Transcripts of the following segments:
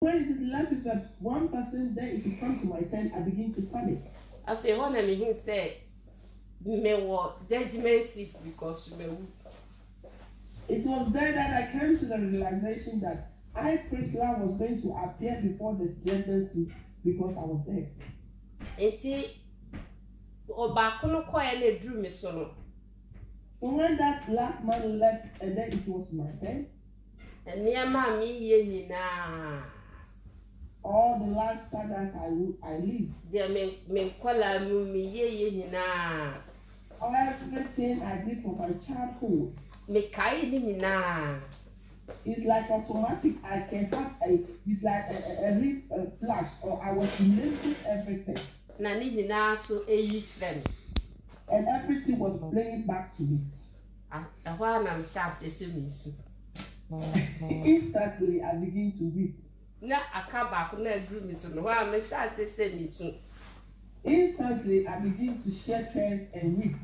When it is left with one person, then it will come to my turn, I begin to panic. I say, when I mean, say, me what judgment seat because me. It was there that I came to the realization that I, Priscilla, was going to appear before the judges because I was there. So when that last man left, and then it was my turn. All the lifestyle that I live. Everything I did from my childhood. It's like automatic. I can have it's like a flash, or I was remembering everything. And everything was playing back to me. Instantly, I begin to weep. Instantly, I begin to shed tears and weep.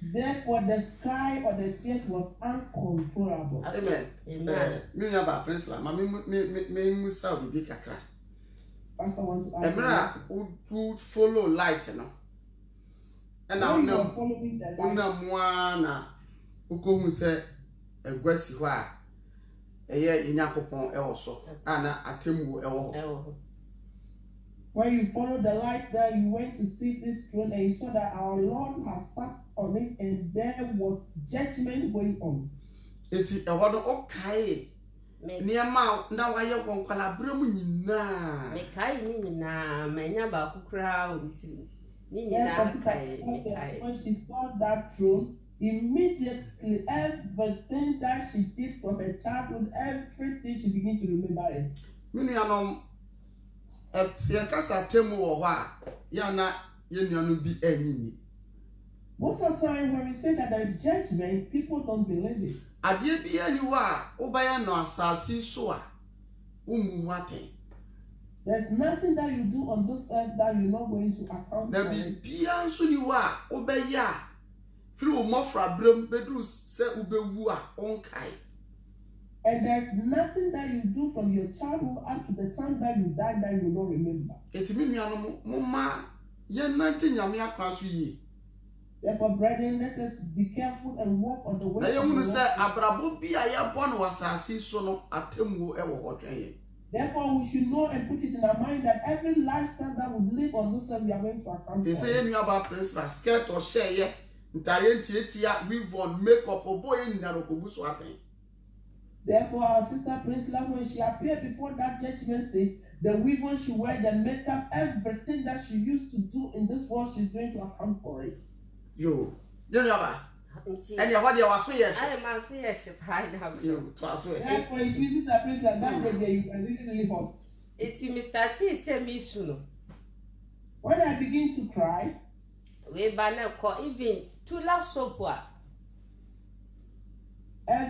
Therefore, the cry or the tears was uncontrollable. Amen. Me about Prince La, me Musa will be kakra. Pastor wants to ask. Emra would follow light, no. And now una mwana uko say a gwesi wa eye inyakopon e wo so ana atemu e wo. When you follow the light there, you went to see this throne and you saw that our Lord has sat on it and there was judgment going on. Eti e wodo okay. Niama na waye konkwala bremu nyina. Me kai ni nyina, manya ba kukra unti. Ni nyina kai. When she saw that throne, immediately everything that she did from her childhood, everything she began to remember it. Minuanom siakasa temu wo ho a ya na yenuanu bi anyini. Most of the time when we say that there is judgment, people don't believe it. Adie bi ani wa obaya no asasi so a umu waten. There's nothing that you do on this earth that you're not going to account for. Na bibia nso ni wa obeya firi o mofra brem bedru se ubewu a onkai. And there's nothing that you do from your childhood up to the time that you die that you don't remember. Etimi nuano mo ma ye 19 nyame akwa so yi. Therefore, brethren, let us be careful and walk on the way. Na ye hunu say abrabo bi a ye born wasasi so no atemu e wo hotwen. Therefore, we should know and put it in our mind that every lifestyle that we live on this earth, we are going to account for. They say you about Prince skirt or share ye ntare ntia weave on makeup or boy in narokobu so aten. Therefore, our sister Priscilla, when she appeared before that judgment seat, the weave she wear, the makeup, everything that she used to do in this world, she's going to account for it. Yo, you know and you what you was so yes. I am so yes, you twas so. Therefore, if you visit a place like that, you can really hot. It's Mr. T send me soon. When I begin to cry, we banner call even to last soap.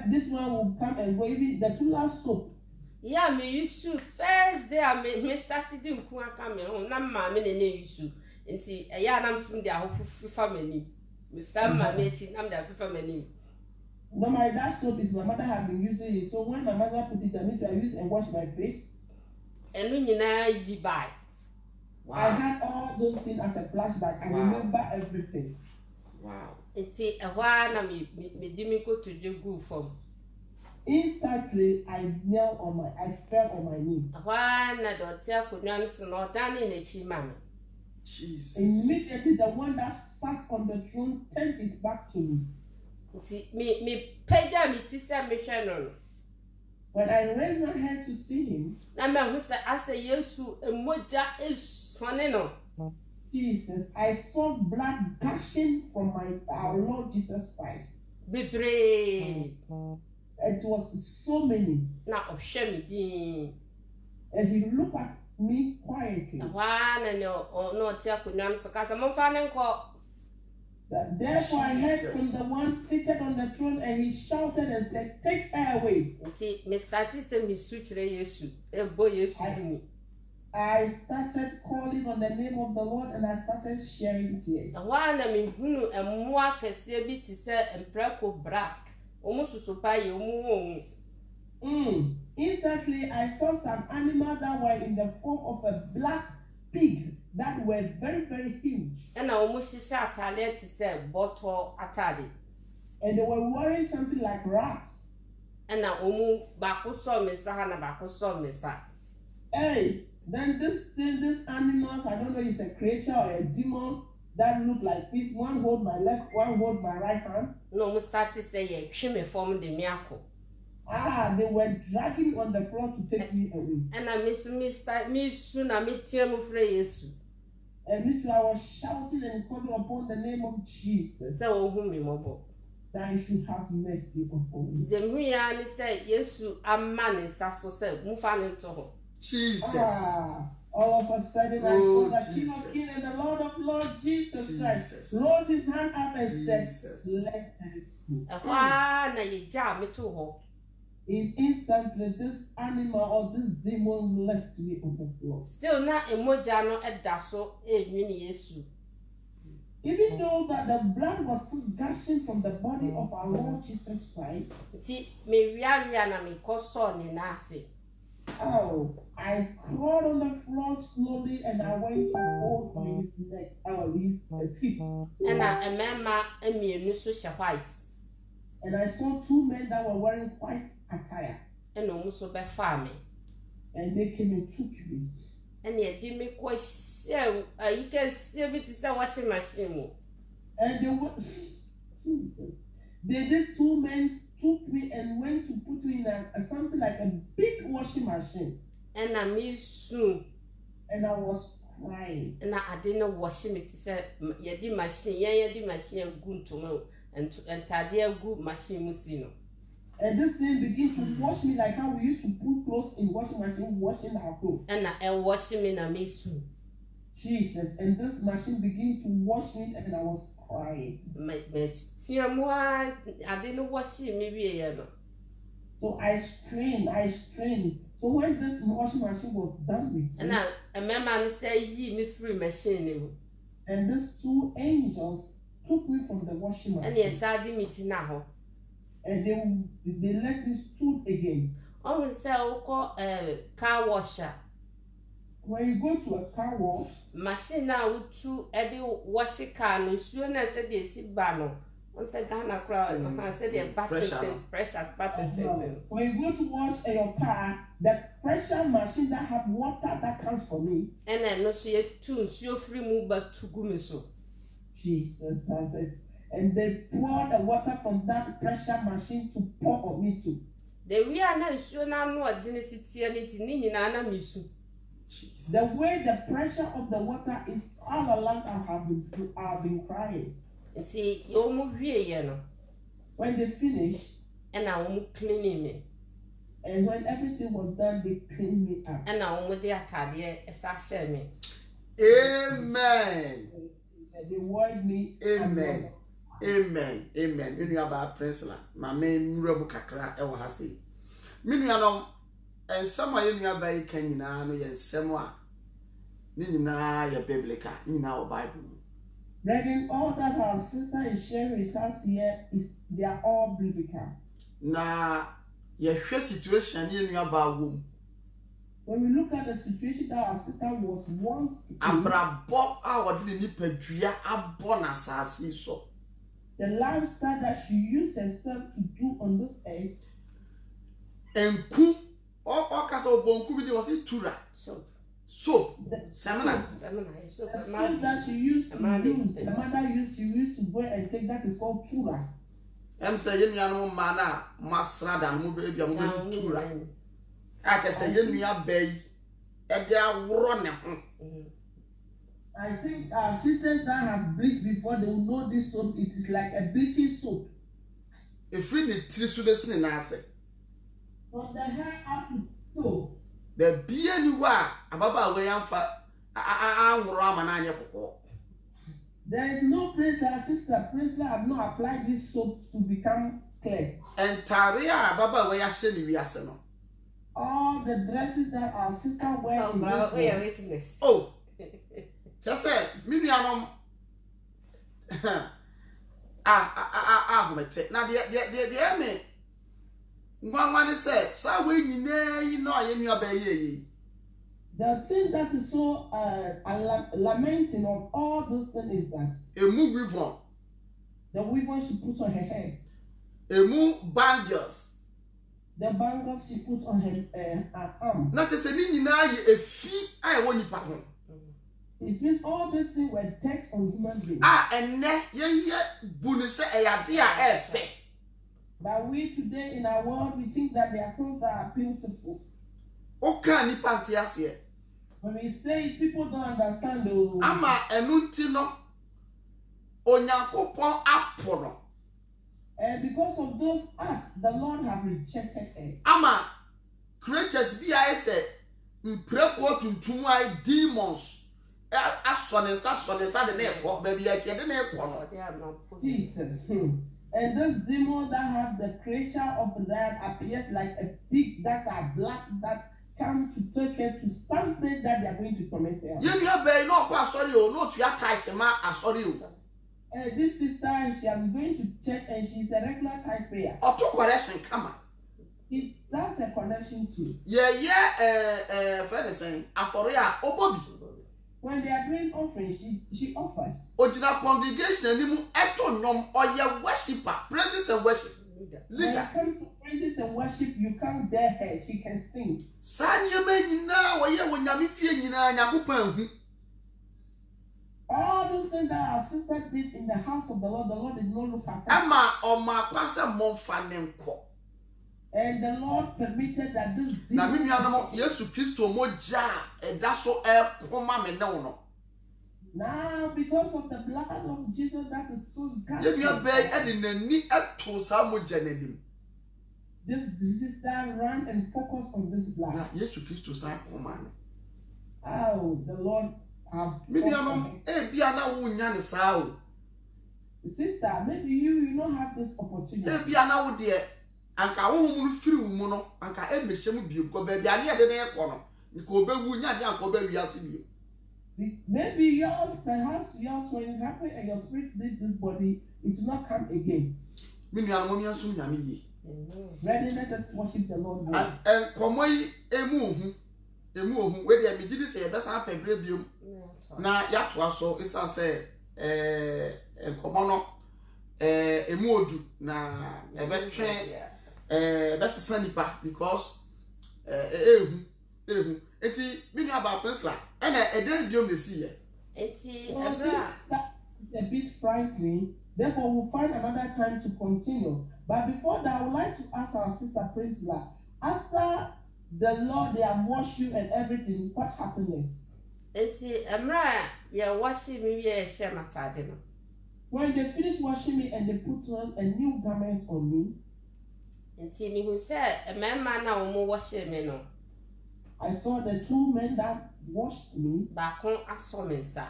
This one will come and go, even the two last soap. Yeah, me used to first day I me started doing come home. Now, mamma, me used to. And see, a young I'm from their family. Mr. Mamma, I'm their family. Normally, that soap is my mother have been using it. So when my mother put it on me, I use and wash my face. And when you know, easy buy. Wow. I had all those things as a flashback. I remember everything. Wow. It's a while I me go to the good form. Instantly, I fell on my knees. One I don't tell could not done in a chimam. Jesus. Immediately, the one that sat on the throne turned his back to me. Me pay them it is a mission. When I raised my head to see him, I say yes to a moja is soneno. Jesus, I saw blood gushing from our Lord Jesus Christ. Be brave. It was so many. Now of shame. And he looked at me quietly. One and no tell so cause I'm finding call. Therefore I heard from the one seated on the throne and he shouted and said, "Take her away." Mr. T said me switch the Yesu. A boy Yesu. I started calling on the name of the Lord and I started sharing tears. One I mean who and more can say to say and preco brack. Almost so pay you. Secretly, I saw some animals that were in the form of a black pig that were very, very huge. And I almost shot a to say bottle atadi. And they were wearing something like rats. And I almost bakuso misahana bakuso misa. Hey, then these animals, I don't know, it's a creature or a demon that look like this. One hold my left, one hold my right hand. No, we start to say, yeah, trim form the miracle. They were dragging on the floor to take me away. And I miss me soon, I meet him of Yesu. And literally, I was shouting and calling upon the name of Jesus. So, whom you mobile. That I should have mercy upon me. The Muyani said, Yesu, a man in Sasso said, move on into her. Jesus. All of a sudden, I saw the King of Kings and the Lord of Lords, Jesus Christ, rose his hand up and said, let her go. Instantly, this animal or this demon left me on the floor. Still not a mojano at Dasso, a mini Yesu. Even though that the blood was still gushing from the body of our Lord Jesus Christ. See, me Riana me coson in Nasi. Oh, I crawled on the floor slowly and I went to hold his neck, his feet. And I remember a mere white. And I saw two men that were wearing white attire. And almost over farming. And they came and took me. And yet, they make quite show. You can see it is a washing machine. And they were, Jesus. These two men took me and went to put me in something like a big washing machine. And I miss soon. And I was crying. And I didn't wash it. He said, "You did machine, yeah, did machine good to know, and Tadia good machine musino." And this thing began to wash me like how we used to put clothes in washing machine, washing our clothes. And I washing me na me soon. Jesus, and this machine began to wash me, and I was crying. I didn't wash it, maybe a year. So I strained. So when this washing machine was done with me, and I remember say ye me free machine. And these two angels took me from the washing machine. And yes, I didn't meet now. And they let me stood again. Oh, we say car washer. When you go to a car wash, machine now to every washing car, no sooner I said they see banner. On said Ghana crowd, I said they're pressure button. When you go to wash your car, the pressure machine that have water that comes from it. And I know she too, so free move back to Gumiso. Jesus, that's it. And they pour the water from that pressure machine to pour on me too. The we are not sure now no density and it's in Nana Misu. The way the pressure of the water is all along, I've been crying. And see, you almost here, when they finished, and I won't clean me. And when everything was done, they cleaned me up. And I won't there, as I said me. Amen. They worried me. Amen. Amen. Amen. You know about Prince La. My main Murabu Kakra, Ewa Hasi. Minuano, and some of you by Kenina, no, and Semwa. Nina, your biblical, in our Bible. Brethren, all that our sister is sharing with us here they are all biblical. Na your situation in your womb. When we look at the situation that our sister was once in, Abrabo our Nipedria abona sasi so. The lifestyle that she used herself to do on this earth. And ku all castle bonku was it tura. So, Samana. The soap that she used to use, the mother she used to go and take, that is called tura. I'm saying, Yano Mana, Masrada, Mubia, tura. I can say, Yenia Bay, and they are running. I think our sisters that have bleached before, they will know this soap. It is like a bleaching soap. If we need 3 students in answer, from the hair up to toe. The BNUA, Ababa Wayamfa, there is no place that Sister Princess have not applied this soap to become clear. And Taria, Baba Wayashin, we are all the dresses that our sister wears. Oh, just said, Miriam. Now, the Ngwangwane say, "Sa we nyine yi no aye nua ba ye." The thing that is so lamenting of all those things is that Emu weavon. the weavon she put on her head, Emu bangles. the bangles she put on her arm. Na te se ni nyina ye efi aye wo nipa ho. It means all these things were tax on human beings. Enne ye bunu se eyade a efe. But we today in our world, we think that there are things that are beautiful. Oka nipa nte ase. When we say it, people don't understand. Oh. Ama enu nti no Onyankopon apono. And because of those acts, the Lord have rejected it. Ama creatures bi aye se mpreko tuntum ai demons. Asonensa de na ekọ baby ya de na ekọ no. Jesus. And this demon that have the creature of that appeared like a pig that are black that come to take her to something that they are going to torment her. You know, be no kwa sorry o, no to ya tight ma asori o. This sister, she is going to church and she's a regular tithe payer. Auto correction kama. That's a connection too. Friend is saying, afore ya obobi. When they are doing offering, she offers. Ojina congregation animu eto nom oye worshiper, praises and worship. When it comes to praises and worship, you can't dare her. She can sing. Sanya be nyina woye wonyame fie nyina nyagopan hu. All those things that our sister did in the house of the Lord did not look at her. Ama oma kwase monfa nenko. And the Lord permitted that this demon. Na me nuanamo Yesu Kristo moja eda so koma me ne no. Now because of the blood of Jesus that is so God. Ye bia be e de nani eto sa moja nanim. This sister ran and focused on this blood. Na Yesu Kristo sa koma no. Oh, the Lord have. Me nuanamo bia na wo nya ne sa o. Sister, maybe you don't have this opportunity. Bia na wo de anka wo mu firi mu no anka e mehyem biom ko ba bia ne ye de na ekọ no nko obewu nya de anka obewu ase biom. Maybe yours, perhaps yours, when it happened and your spirit did this body, it will not come again. Ready, let us worship the Lord. And Komoi emu where the beginning say that's a pebrium. Na yatwa so is say Komono emuodu na ebetwe better sanipa because eti me nua ba Prince and a day biom the see eti a bit frightening. Therefore, we'll find another time to continue. But before that, I would like to ask our sister Prinsla, after the Lord, they have washed you and everything, what happened next? Eti emra ya washi mi ye she matade no. When they finished washing me and they put on a new garment on me. Eti mi hu se emema na omo wash me no. I saw the two men that washed me. Bakon aso me nsa.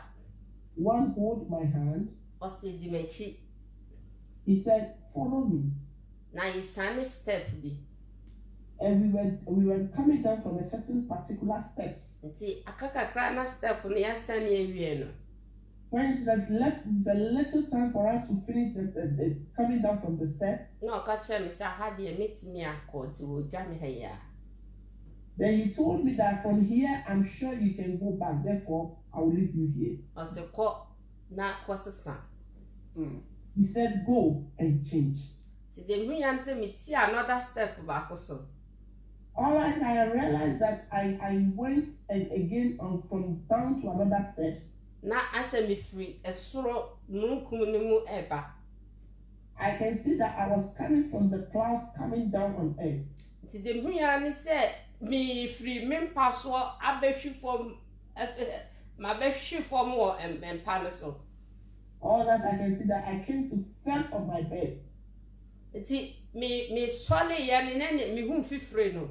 One hold my hand. Osi di mechi. He said, "Follow me." Na yisane step bi. And we were coming down from a certain particular steps. Nti akakakra na step no yasane ewie no. When it was left a little time for us to finish the coming down from the step. No kacha me say ha de metimi akọ ti wo ja me ha ya. Then he told me that from here, I'm sure you can go back. Therefore, I will leave you here. He said, go and change. Another step back also. All right, I realized that I went and again from down to another steps. Now I said me free a soro munkumunimu eba. I can see that I was coming from the clouds coming down on earth. Tidemuyani said me free men password abeshi from my beshi from war and panaso. All that I can see that I came to fell on my bed. Me solely yani me whom free no.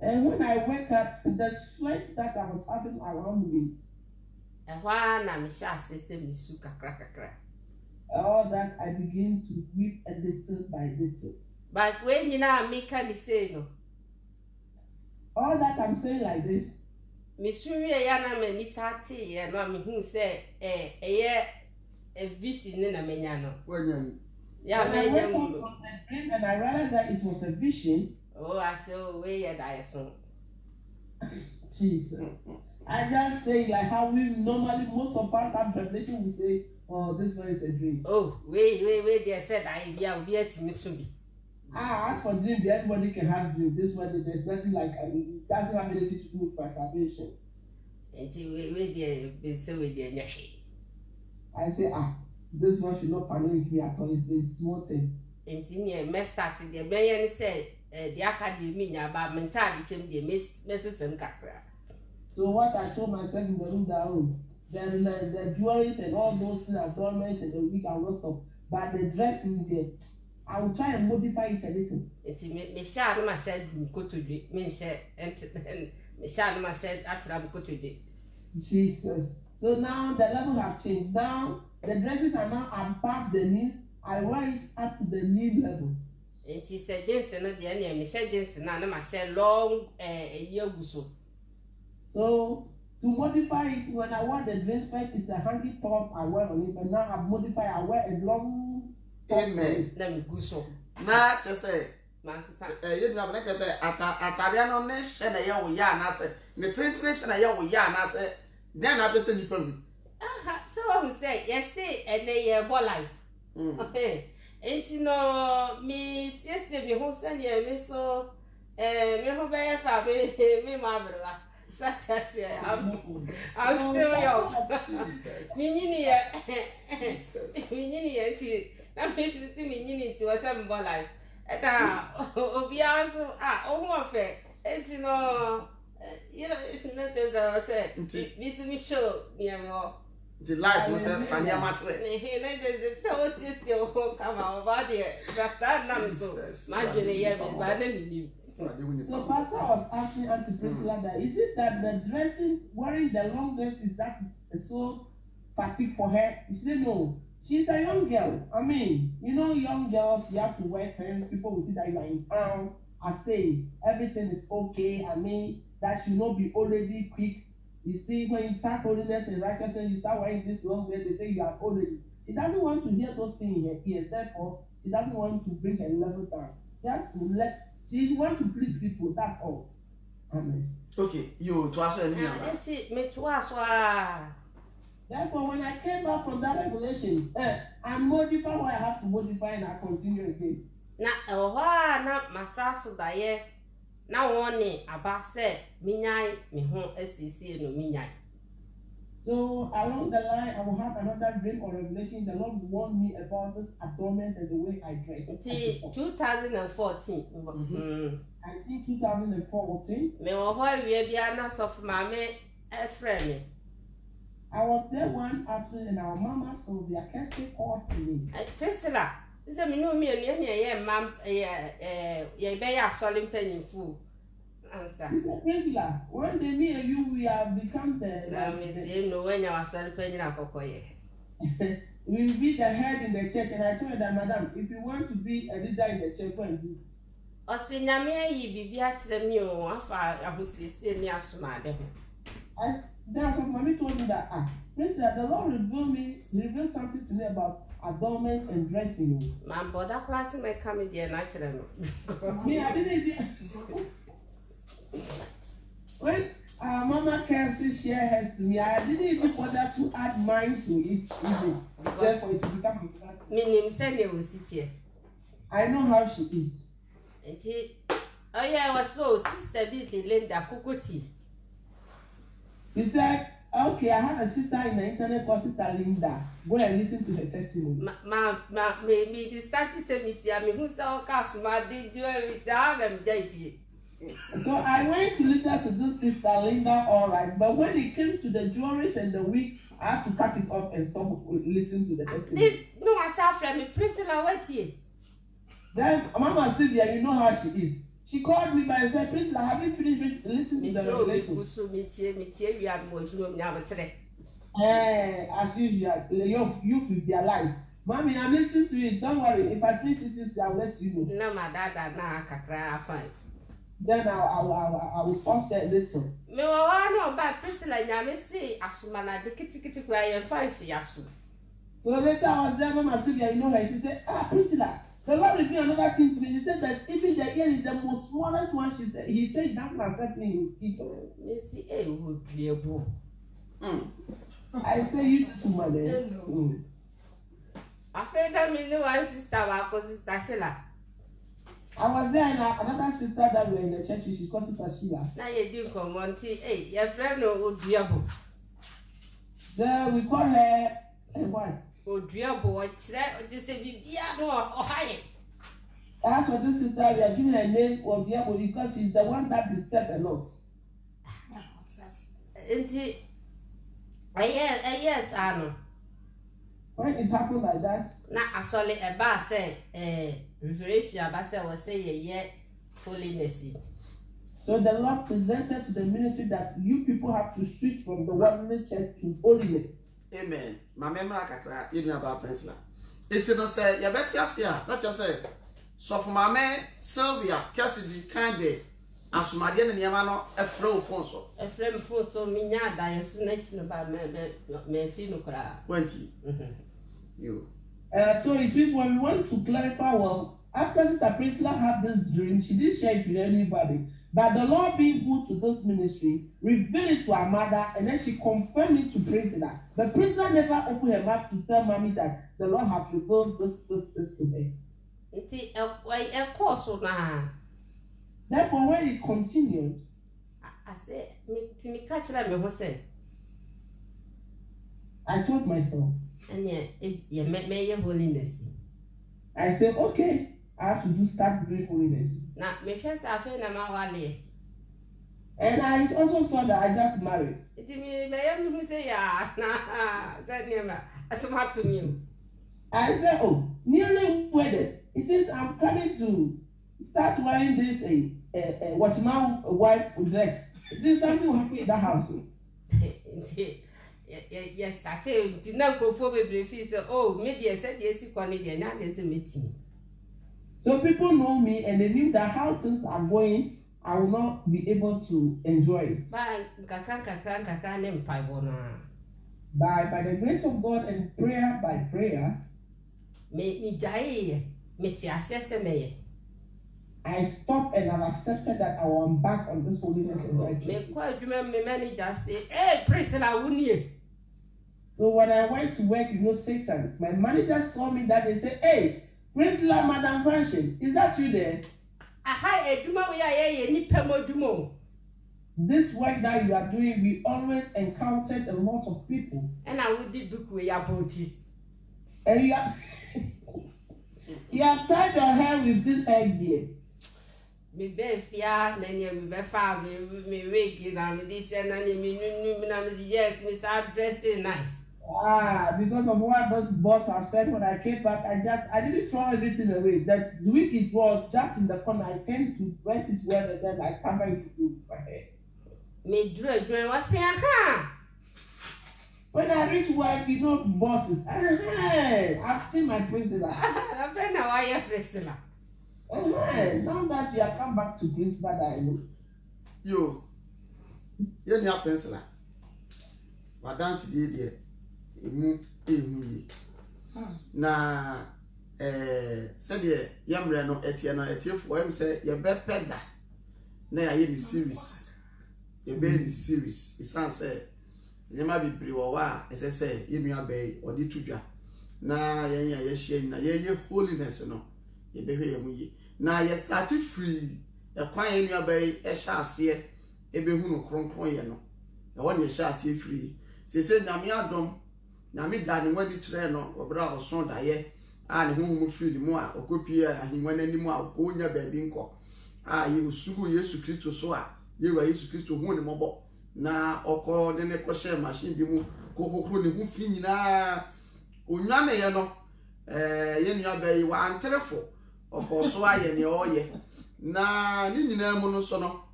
And when I wake up, the sweat that I was having around me. And why na me sha say me suka kakra. All that I begin to weep a little by little. But when you know me can say no. All that I'm saying like this. Me sure ya na me ni sati ya no me hu say a vision na menya no. Yeah, and I wake up from the dream and I realized that it was a vision. Oh, I said, oh, where you die so? Jesus. I just say like how we normally most of us have revelation. We say, "Oh, this one is a dream." Oh, wait! They said I be at Mitsubi. As for dream, everybody can have dream. This one, there's nothing like it doesn't have anything to do with my salvation. Until they say with the nashi. I say, this one should not panic me at all. It's this small thing. Until you messed started the Bayan said, the academy about mentality, same the messes and kakra. So what I told myself in the room that then the jewelries and all those things, adornments and the wig, I will not stop. But the dressing there, I will try and modify it a little. It's me shall my shed go to the men shed and me shall my shed at go to the Jesus. So now the level have changed. Now the dresses are now above the knees. I wear it up to the knee level. And he said, Jensen, the enemy, Michelle Jensen, and my share long a year or so. So to modify it, when I wear the dress first, it's a handy top I wear on it, but now I've modified. I wear a long top. Amen. Let me go so. Na just say, Master, you know, like I say, Atariano nation, a young yarn, I say, the translation a young yarn, I say, then I be sending you. So I will say, yes, say, and they ball life. Okay. And you know, me, yes, me who send you, me so, me who bear me, mother. I'm still young. Minnie, that makes it seem me to a seven ball life. And Obiaso, oh, fair. And you know, it's not as I said, this is me show, the life was a funny match. So it's your come out about it. That's not so. Imagine So Pastor was asking Auntie Priscilla that is it that the dressing, wearing the long dresses, that is so fatigue for her? She said no. She's a young girl. I mean, you know, young girls, you have to wear things. People will see that you are in town. I say everything is okay. I mean, that should not be already quick. You see, when you start holiness and righteousness, you start wearing this long dress, they say you are already. She doesn't want to hear those things in her ears. Therefore, she doesn't want to bring her level down. Just to she wants to please people. That's all. Amen. Okay, you to answer any Therefore, when I came back from that revelation, I modify what I have to modify and I continue again. Now, my sasso die. Now, one about said, Minyai, me home SCC no Minyai. So, along the line, I will have another dream or revelation. The Lord warned me about this adornment and the way I dress. 2014. I think 2014. Me why we be announced of my friend. I was there one afternoon and our mama Sylvia Kessie called me. Priscilla, is a me ma'am, ye be a solemn penny fool. Answer. Priscilla, one day me and you we have become the. No when you are solemn penny we will be the head in the church, and I told her that, Madam, if you want to be a leader in the church, go and do it. Osinyame yi bibi achire mi o afa ahosiesie mi asoma de ho. As there some mommy told me that Priscilla, the Lord revealed something to me about adornment and dressing. My brother class may come in there naturally. Me, I didn't even. When Mama Kelsey shared hers to me, I didn't even bother to add mine to it. Therefore, it will become a Meaning, send you will sit here. I know how she is. Oh yeah, I was so sister did Linda Kukoti. She said, okay, I have a sister in the internet called Sister Linda. Go and listen to her testimony. Maybe the started cemetery. I mean, who's our cast? My did you have them dating? So I went to listen to this Sister Linda, all right. But when it came to the jewelries and the wig, I had to cut it off and stop listening to the testimony. No, I saw from me, Priscilla, what here? Then Mama Sylvia, you know how she is. She called me by and said, Priscilla, have you finished listening to the revelation? As usual, youth with their life. Mommy, I'm listening to it. Don't worry. If I finish listening, I'll let you know. No, my dad, now fine. Then I will pause a little. Me wa no ba Priscilla nyame say asuma na de kitikiti kwa ye fa hye yaso. So later I was there when my Sylvia, you know her, she said, Priscilla, the Lord revealed another thing to me. She said that even the ear is the most smallest one, he said that was happening in his feet. I say you this woman. I feel that me know one sister Sheila. I was there and another sister that were in the church, she called Sister Sheila. Now you do come on tea, hey, your friend would be able. There we call her what? Would be able, just a bit or high. As for this sister, we are giving her name or Diabo because she's the one that disturbs a lot. Indeed, yes, I know. When it happened like that, now I saw it a bar say, revelation about say was say yet holiness. So the Lord presented to the ministry that you people have to switch from the worldly church to holiness. Amen. My memory kakra, you know about Priscilla. It no say, you bet you see, not just say. So for my man Sylvia, Cassidy, Candy, and some again in Yamano, a flow fonso. A flame for so many die soon about me feel cry. 20. You. So it means when we want to clarify, well, after Sister Priscilla had this dream, she didn't share it with anybody. But the Lord being good to this ministry, revealed it to her mother, and then she confirmed it to Priscilla. But Priscilla never opened her mouth to tell Mommy that the Lord has revealed this to her. Therefore, when it continued, I said, me catch me I told myself, and yet, you may your holiness. I said, okay, I have to start doing holiness. Now, my friends are saying I'm out. And I also saw that I just married. It may say, yeah, said never. As I'm to you. I said, oh, nearly wedded. It is I'm coming to start wearing this what my wife dress. It is something happening in the house. Yes, started to not go for baby. Oh, maybe I said yes, you now there's a meeting. So people know me and they knew that how things are going, I will not be able to enjoy it. By the grace of God and prayer by prayer, I stopped and I've accepted that I am back on this holiness and righteousness. Hey, Priscilla, so when I went to work, Satan, my manager saw me that they said, hey, Priscilla, Madam Function, is that you there? This work that you are doing, we always encountered a lot of people. And I would do with your booties. And you have tied your hair with this headgear. Me be fear, then you be found me wig, and this and me start dressing nice. Because of what those boss have said when I came back, I didn't throw everything away. That week it was just in the corner. I came to dress it well and then I cover it with my hair. Me drew was saying, when I reach work, bosses. I've seen my Priscilla. I've been a wire Priscilla. Now that you have come back to Priscilla, I know. You're not Priscilla. What dance did you? Na said yamre no etie no etiefo em say ye be peda na ya ni series ye be ni series isan say nyama bibiri wo wa ese say ye nua be odi tudwa na ye nya ye hye na ye holiness no ye be hwe ye mu ye na ye start free e kwan ye nua be e hye ase e be hu no kronkron ye no e won ye hye ase free se nyame adom na me da ne wani kire no obra oson da ye ne honhom free mu a okopie ahinwa nanim a ko nya ba bi nko ye usugu Yesu Kristo so a ye wa Yesu Kristo hu ne mobo na okọ de ne ko share machine bi mu kokokro ne hu fi nyina onwa ne ye no ye nua ba yi wa antrefo okọ so aye ne oye na ni nyina mu no so no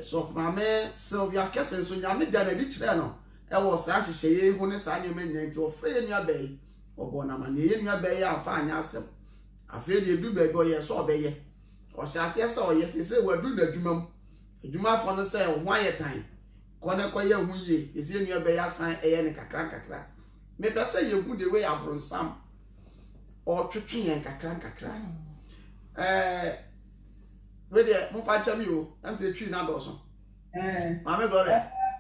so mame Sylvia Kesen so nya me da na di kire no e wo sa chihye ye hu ne sa nya menya nti ofre nua ba yi obona ma ne ye nua ba yi afa anya asem afa de du ba go ye so obeye o sha ase se o ye se wadu na adwumam adwuma fo no se ho aye tan ko ne ko ye hu ye ese nua ba yi asan eye ne kakra me pese ye hu the way abronsam or twetwe yen kakra we dey mo fa chami o am say twi na do so mama glory.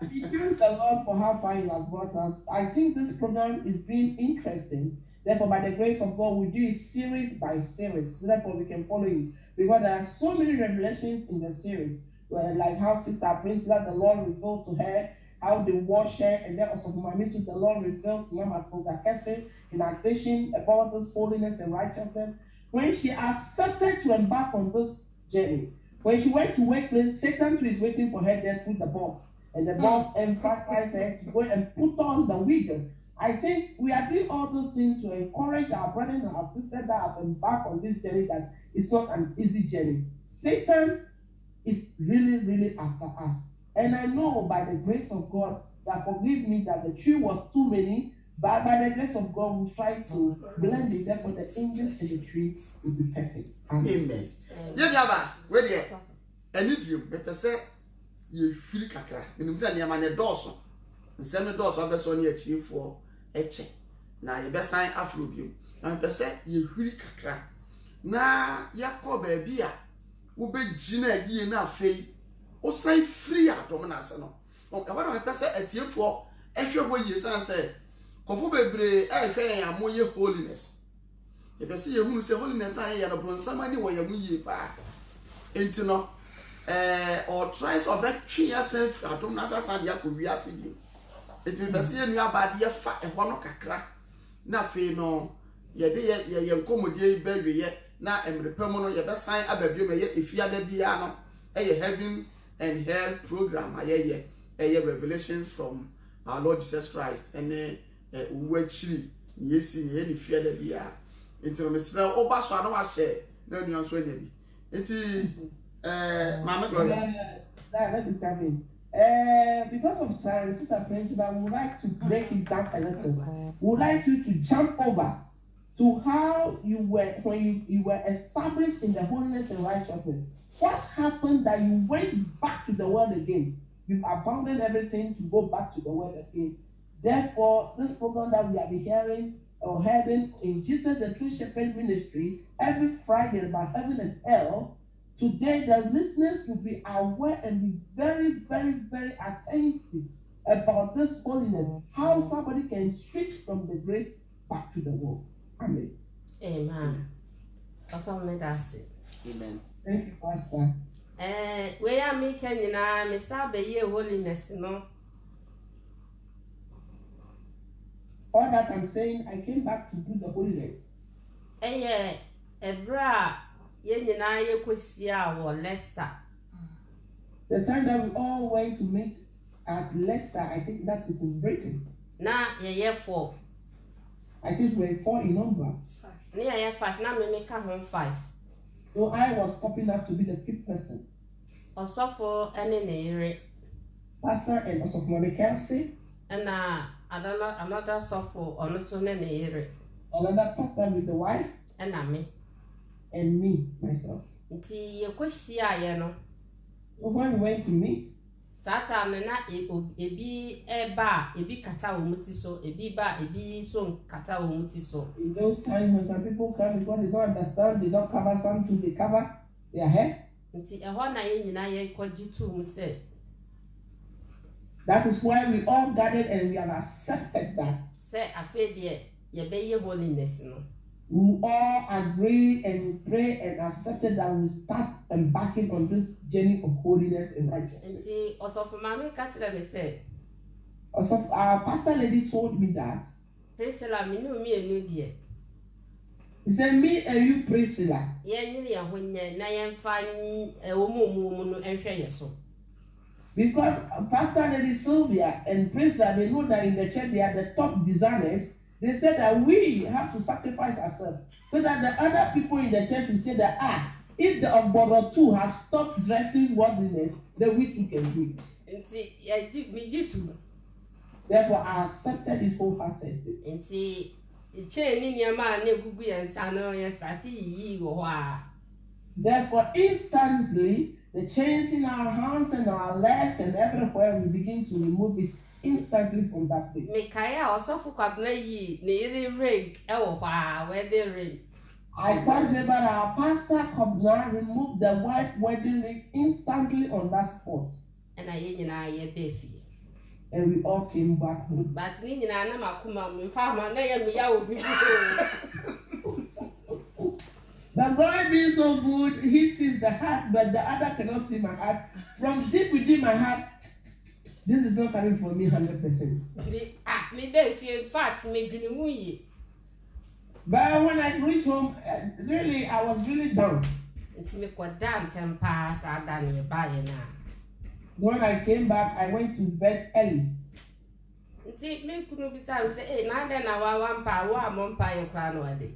We thank the Lord for how far He has brought us. I think this program is being interesting. Therefore, by the grace of God, we do it series by series. So therefore, we can follow it. Because there are so many revelations in the series. Like how Sister Priscilla, the Lord revealed to her, how they wash her, and then also Mamitu, the Lord revealed to Mama Soga Kessin in addition about this holiness and righteousness. When she accepted to embark on this journey, when she went to workplace, Satan too is waiting for her there through the boss. And the boss emphasized her to go and put on the wig. I think we are doing all those things to encourage our brothers and our sisters that have embarked on this journey, that it's not an easy journey. Satan is really, really after us. And I know by the grace of God, that forgive me that the tree was too many, but by the grace of God, we try to blend it, therefore the angels in the tree will be perfect. Amen. Yeah, wait there. Any dream, better say, you feel kakra. You say, you are a dawson. And send the doors of the son your chief for eche. Now, you best sign Afrobium. And per se, you feel kakra. Na Yakob Bia, who be Gina ye na fay, or say free at Dominasano. Or what I pass at you for, if you're what you say, Cofobe, I fear more your holiness. If I see you who say holiness, I am upon somebody where you ye back. Into no, or tries or back 3 years at Dominasa San Yakuria see you. It will be seen your body a fat and one crack. Nothing no, ye commodate baby yet. Now, I'm the permanent, you best sign up a baby if you are the piano, a heaven and hell program, a revelation from our Lord Jesus Christ, and a wedge, yes, in any fear that we are. Into Mr. Obaso, I don't share, no new answer. Into Mamma Gloria. Let me come in. Because of time, Sister Principal, I would like to break it down a little. We would like you to jump over to how you were when you were established in the holiness and righteousness. What happened that you went back to the world again? You've abandoned everything to go back to the world again. Therefore, this program that we have been hearing or hearing in Jesus the True Shepherd Ministry every Friday about heaven and hell, today the listeners will be aware and be very, very, very attentive about this holiness, how somebody can switch from the grace back to the world. Amen. Amen. Also, that's it. Amen. Thank you, Pastor. We are making in our Messiah holiness, no. All that I'm saying, I came back to do the holiness. Ebra, ye kushia or Leicester. The time that we all went to meet at Leicester, I think that is in Britain. Now, ye 4. I think we're 4 in number. 5. Near 5. Now me make home 5. So I was popping up to be the 5th person. Also for any Pastor and also for Mommy Kelsey. And I don't know another software or no son any another pastor with the wife. And me. And me, myself. Until you kushia yeno. So when we went to meet, Sata na ebi eba ebi kata omuti so ebi ba ebi so kata omuti so. In those times when some people come because they don't understand, they don't cover something, they cover their hair. Nti ehọ na ye nyina ye kojitu mu say. That is why we all gathered and we have accepted that. Say afa de ye be ye holiness no. We all agree and pray and accepted that we start embarking on this journey of holiness and righteousness. Also, for mommy, catch them and said, also, our pastor lady told me that. Priscilla, me knew me a new dear. He said, me and you, Priscilla. When I find a woman and share your soul. Because Pastor Lady Sylvia and Priscilla, they know that in the church they are the top designers. They said that we have to sacrifice ourselves so that the other people in the church will say that, if the Ogboro too have stopped dressing worldliness, then we too can do it. And see, I did me too. Therefore, I accepted this wholeheartedly. And see, the chain in your man, you go and sano, yes, that ye go. Therefore, instantly, the chains in our hands and our legs and everywhere, we begin to remove it instantly from that place. Mikaya also for Kwabna nearly ring, wedding ring. I can't remember our pastor Kobna removed the wife wedding ring instantly on that spot. And I ye Beefy. And we all came back home. But Nina Makuma, farmer, me. But God being so good, He sees the heart, but the other cannot see my heart. From deep within my heart, this is not coming from me 100%. Me Beefy, in fact, me. But when I reached home, really, I was really down. It's me quite damn 10 past, I done you buy now. When I came back, I went to bed early. See, me couldn't be sad. Say, now then, I want power, one pie crown one day.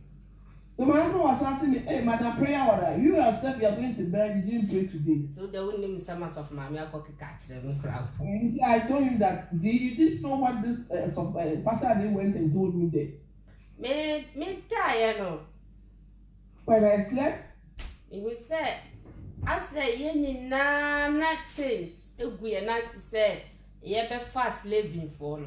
So my husband was asking me, hey, Madam Prayer Water, you yourself, you are going to bed, you didn't pray today. So they wouldn't name some of my cocky catch them crowd. And I told him that you didn't know what this pastor went and told me there. Me tired, no. When I slept, It was said, I say, ye not change. If we are not to say, ye be fast living for.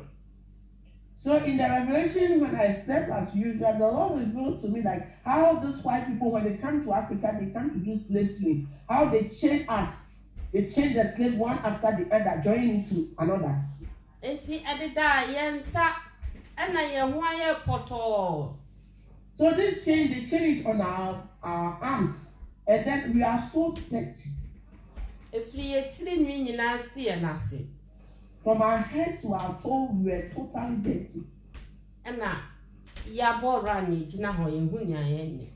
so in the revelation, when I slept as usual, the Lord revealed to me like how these white people, when they come to Africa, they come to do slave trade. How they change us. They change the slave one after the other, joining into another. And see, at the day, yensa, and I am wire poto. So this change, they change it on our arms. And then we are so dirty. If you see me, you see and I see. From our head to our toe, we were totally dirty. And now, ya borani, Jina Hoy, Hunya,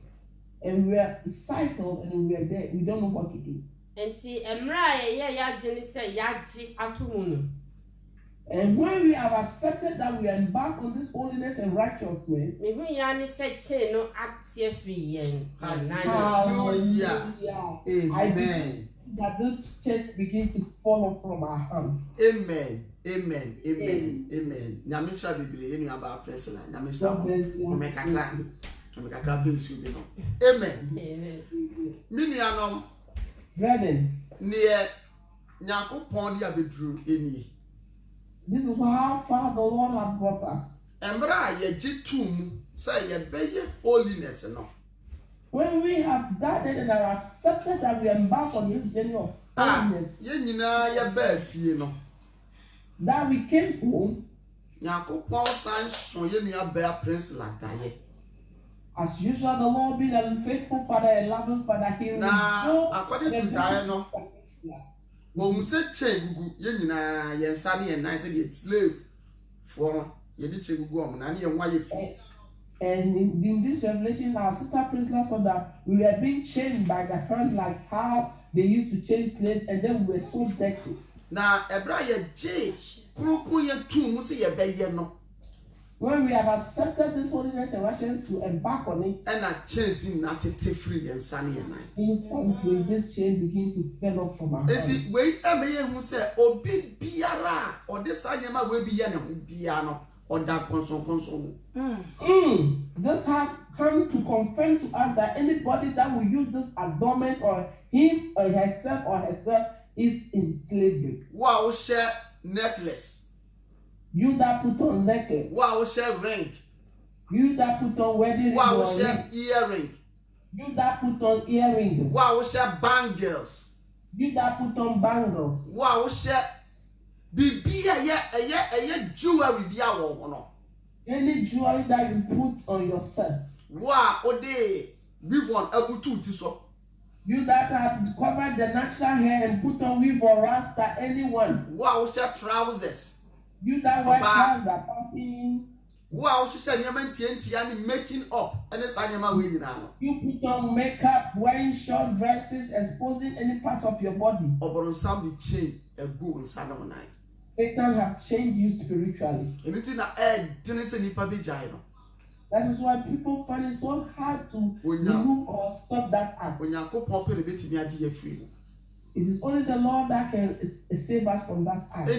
And we were cycled and we were there. We don't know what to do. and see, Emra, ya didn't say Yaji Atumunu. And when we have accepted that we embark on this holiness and righteousness, Me who yani said, no, act free and Hallelujah. I Amen. believe that this church begins to fall off from our hands. Amen. Amen. Amen. Amen. Nyamisha Bibli, any about Priscilla. Nyamisha. Omekakra please you know. Amen. Minianom. Brethren, Near Nyankopon dia bedru eni. this is how far the Lord has brought us. Embra ye jitum say ye beye holiness no. When we have gathered and have accepted that we embark on this journey of holiness, Ye nyina ye ba fie no. that we came home, Nyankopon san so ye nua ba prince la daye. as usual, the Lord being a faithful Father and loving Father, He will Na go according to daye no. Wo say chain gugu ye nyina ye nsa ne ye nan say ye slave for ye di chain gugu om na ne ye nwa ye fi. And in this revelation, our sister Priscilla saw that we were being chained by the hand, like how they used to chain slaves, and then we were so dirty. Na ebra ye je kurukun ye tum say ye be ye no. When we have accepted this holiness and righteousness to embark on it, And I change in that free and sunny and night. instantly this chain begins to fall off from our hands. See, wait, I may who say, oh, be biara, or this animal will be an piano, or that console. This has come to confirm to us that anybody that will use this adornment or him or herself is in slavery. Wow, share necklace. You that put on necklace, Wow, share ring. you that put on wedding ring, Wow, or share ring, earring. you that put on earrings, Wow, share bangles. you that put on bangles, Wow, share be a jewelry be our one. any jewelry that you put on yourself, Wow, oh, they we want able to so. you that have covered the natural hair and put on weave or rasta, anyone, Wow, share trousers. you that wear trousers, pumping, Wow, she said, you're making up, and it's animal winning now. you put on makeup, wearing short dresses, exposing any part of your body. Or on some chain a go in Saturday night. Satan have changed you spiritually. Anything that air didn't say nipa be gyno. That is why people find it so hard to remove or stop that act. When you go pop a bit in your free. It is only the Lord that can save us from that act.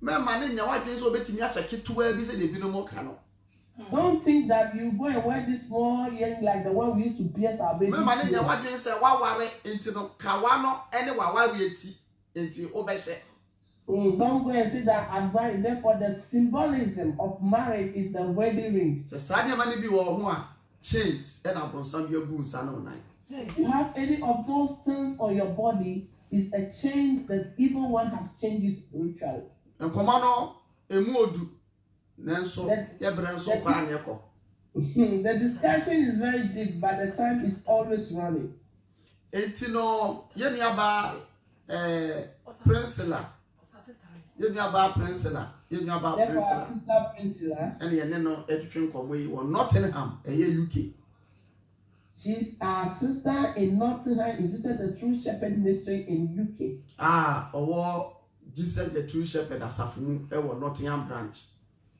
My man in your wife is over to me at a kid to wear this and be no more canoe. Don't think that you go and wear this small earring like the one we used to pierce our baby. My man in your wife say, why worry into no Kawano, any Wawa into Obeshe. Don't go and say that I'm married. Therefore, the symbolism of marriage is the wedding ring. So Sadia mani be war chains and upon some your boots and online. If you have any of those things on your body, is a chain that even one have changed you spiritually. And commando a modu Nanso Yabranso Panyako. The discussion is very deep, but the time is always running. Etino Yeniaba Princella. Yeniaba Princella. Yeniaba Princella. And Yaneno Edwin Conway or Nottingham, a UK. She's our sister in Nottingham in Jesus the True Shepherd Ministry in UK. Or Jesus the True Shepherd as a Nottingham branch.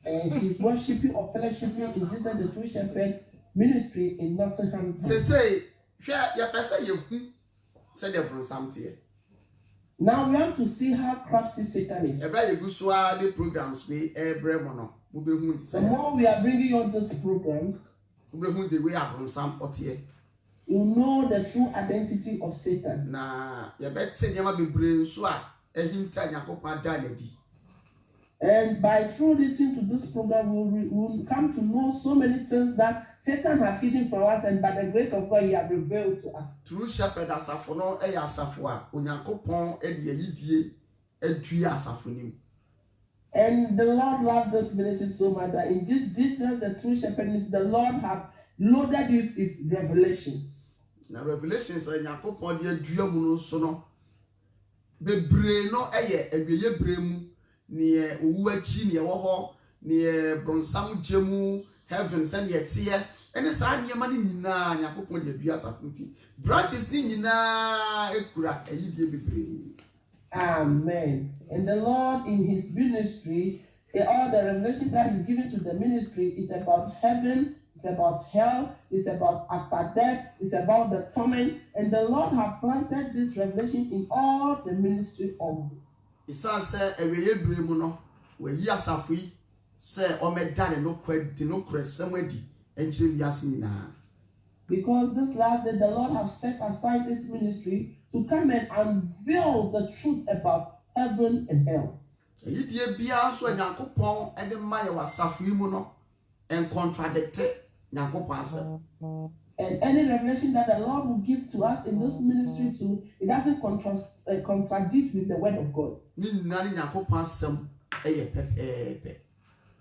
And she's worshiping or fellowshipping in Jesus the True Shepherd Ministry in Nottingham. Say, your person you said there something. Now we have to see how crafty Satan is. The programs we the more we are bringing on these programs, the way up some otie. You know the true identity of Satan. Na you bet say you be brain so a hinta Yakopon danedi. And by true listening to this program, we will come to know so many things that Satan has hidden from us, and by the grace of God, He has revealed to us. True shepherd asafono asafo Onyankopon e de yidie adua asafonim. And the Lord loved this ministry so much that in this distance, the true shepherd ministry, the Lord have loaded you with revelations. Now revelations Onyankopon de adua mu no so no bebre no eye ewiye bremu. Near Uwachi, near Woho, near Bronsam Jemu, heaven, send your tear, and the sun your money nina, Yakupon de Bias of Muti. Branches nina, Ekura, a ye. Amen. And the Lord in His ministry, all the revelation that He's given to the ministry is about heaven, it's about hell, it's about after death, it's about the torment, and the Lord has planted this revelation in all the ministry of Isan say eweye bremu no we yi asafui say o medane no kwadi no kresemwadi enchire wiase nyina. Because this last day the Lord have set aside this ministry to come and unveil the truth about heaven and hell. Yi die bia so Nyankopon e de maye wasafui mu no en contradict Nyankopon asa. And any revelation that the Lord will give to us in this ministry too, it doesn't contradict with the word of God.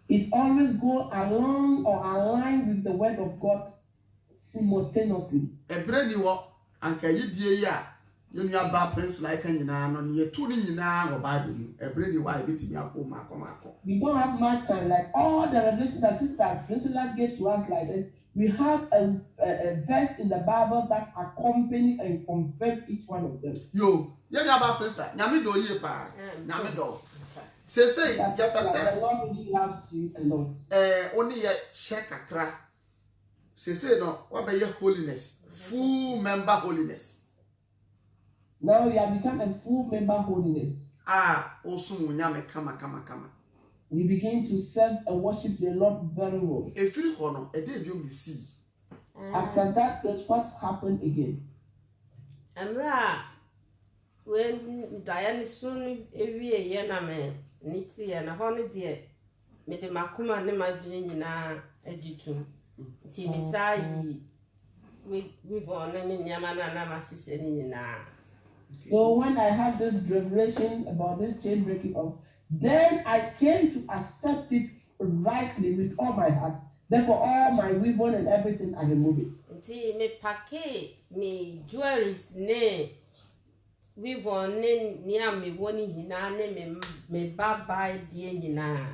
It always go along or align with the word of God simultaneously. We don't have much time. Like all the revelations that Sister Priscilla gave to us like this, we have a verse in the Bible that accompany and confirm each one of them. Yo, you know about Priscilla. Nyame do ye pa. Nyame do. Say, the Lord really loves you a lot. Only a check akra. Say no, what be your holiness? Full member holiness. Now you have become a full member holiness. Also nyame kama. We begin to serve and worship the Lord very well. After that, that's what happened again. When Diane soon every year, Nitty and a holiday, made the Makuma and my junior editum. Tinisai with on any Yamana Namasis in. So when I had this revelation about this chain breaking off, then I came to accept it rightly with all my heart. Therefore, all my weapon and everything, I remove it. See, me packet, me jewelries, ne, weavon, near me, one in me bye dear.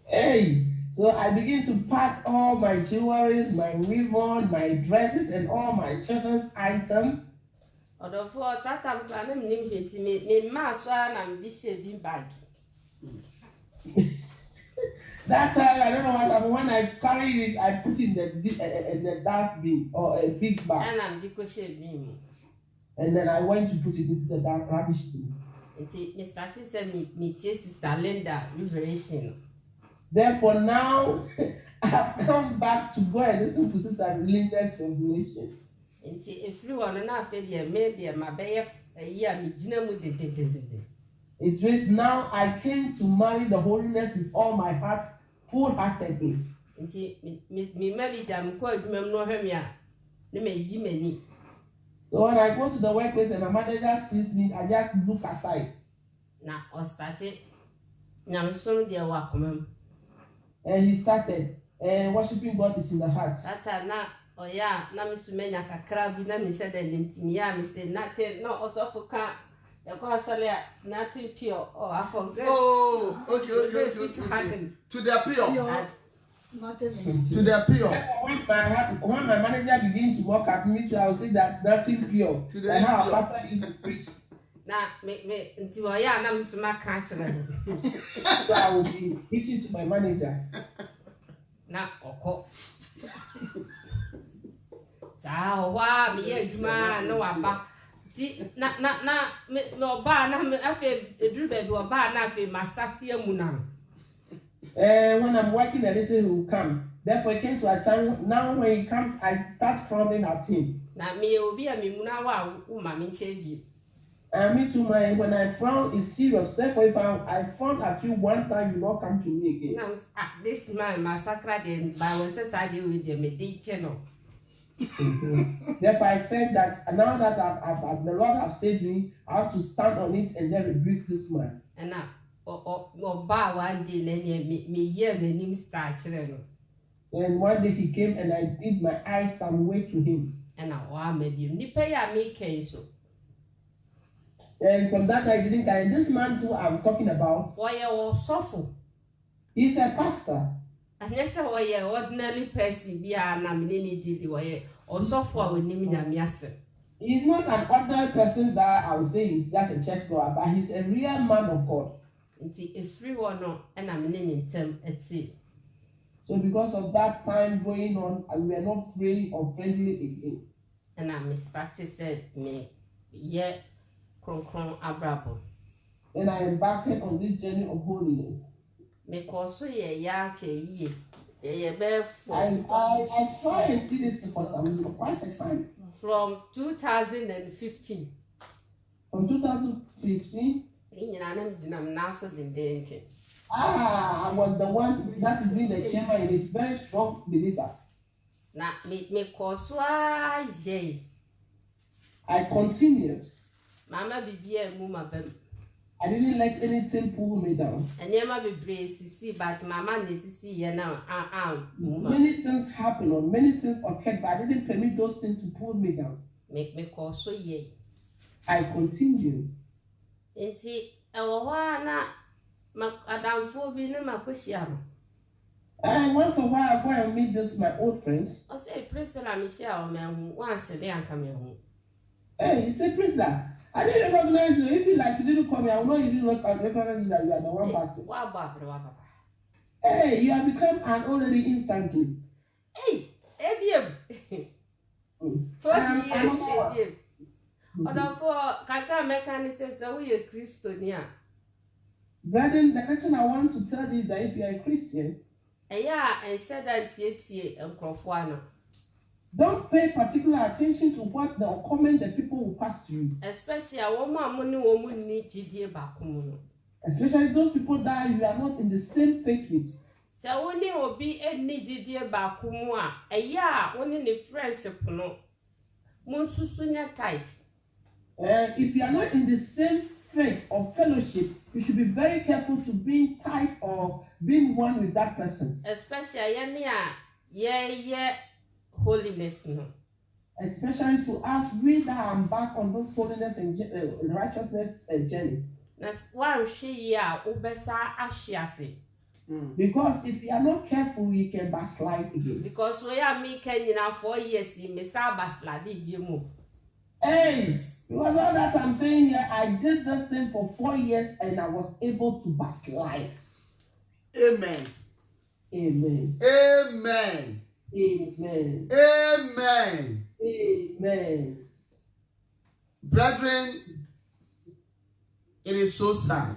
Hey, so I begin to pack all my jewelries, my weapon, my dresses, and all my children's items. Although for that time, I'm me master and I'm this bag. That time I don't know what happened. When I carried it, I put it in the dustbin or a big bag. And I'm the and then I went to put it into the rubbish bin. Me started saying me Sister Linda revelation. Therefore now I have come back to go and listen to Sister Linda's revelation. If you want to know, maybe my bear a year me dinner with the. It reads, now I came to marry the holiness with all my heart, full-heartedly. So when I go to the workplace and my manager sees me, I just look aside. Now, I started. Now, so dear, welcome. And he started. Worshiping God is in the heart. Oh yeah, na me sumenya kakra bi na me hye da limtimi ya me say nothing no also for can you go sorry nothing pure oh I forget. Oh, okay. To the pure. Nothing. To the pure. When my manager begins to work at me, I will say that nothing pure. To the how our pastor used to preach. Na me nti wo ya na me suma kan chere. So I will be speaking to my manager. Na oko. Wa me ye adwuma no waba ti na me oba na me afi eduru be oba na afi master tie mu na when I'm working a little he will come, therefore it came to a time now when he comes I start frowning at him. Na me obi a me mu na wa u ma me nche bi me too, when I frown is serious, therefore if I frown at you one time you not come to me again. Now this man massacre them by one side with them a day channel. Therefore, I said that now that the Lord has saved me, I have to stand on it and then rebuke this man. And now, one day, me hear my name start. And one day he came and I did my eyes some way to him. And now, maybe you pay a make so. And from that I didn't die. And this man too, I'm talking about. Why you suffer? He's a pastor. And yes, why ordinary person be a nominated way or so far with him in He's not an ordinary person that I would say is just a church goer, but he's a real man of God. It's a free one and I'm in term at sea. So because of that time going on, we are not free or friendly again. And I started said me, yeah, Kron Abrabo. And I embarked on this journey of holiness. Because ye I try and do this for quite a time. From 2015. From 2015? I was the one that is being the chairman and it's very strong believer. I continued. Mama be muma bem. I didn't let anything pull me down. And you might be braced, but Mama needs see you now. Many things happened or many things occurred, but I didn't permit those things to pull me down. Make me call so ye. I continued. Inti, na Madame Fobi no Makushiam. And once a while I go and meet my old friends. I say, Priscilla Michelle, man, once a day I'm coming home. Hey, you say, Priscilla. I didn't recognize you. If you didn't come here, I will not even recognize you that you are the one person. Hey, you have become an old lady instantly. Hey, Ebium. 40 years. Although for Kaka mechanics, so we are Christian. Brethren, the question I want to tell you is that if you are a Christian, and share that TA and Crofwana. Don't pay particular attention to what the comment the people will pass to you. Especially a woman need GDA back. Especially those people that you are not in the same faith with. So only will be a GDA back. Only the friendship no. Monsusunya tight. If you are not in the same faith or fellowship, you should be very careful to be tight or being one with that person. Especially holiness no. Especially to us, we that are back on this holiness and righteousness journey. That's why she ubesa ashiase. Because if you are not careful, you can backslide again. Because we are making 4 years, you may backslide again. Hey, because all that I'm saying here, I did this thing for 4 years and I was able to backslide. Amen. Amen. Amen. Amen. Amen. Amen. Brethren, it is so sad.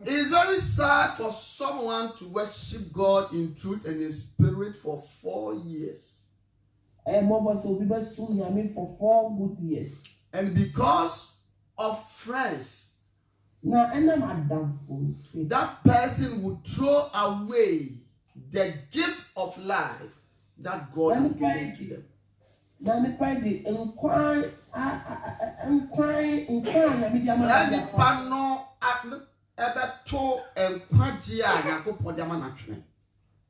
It is very sad for someone to worship God in truth and in spirit for 4 years. for 4 good years. And because of friends, that person would throw away the gift of life that God has given to them.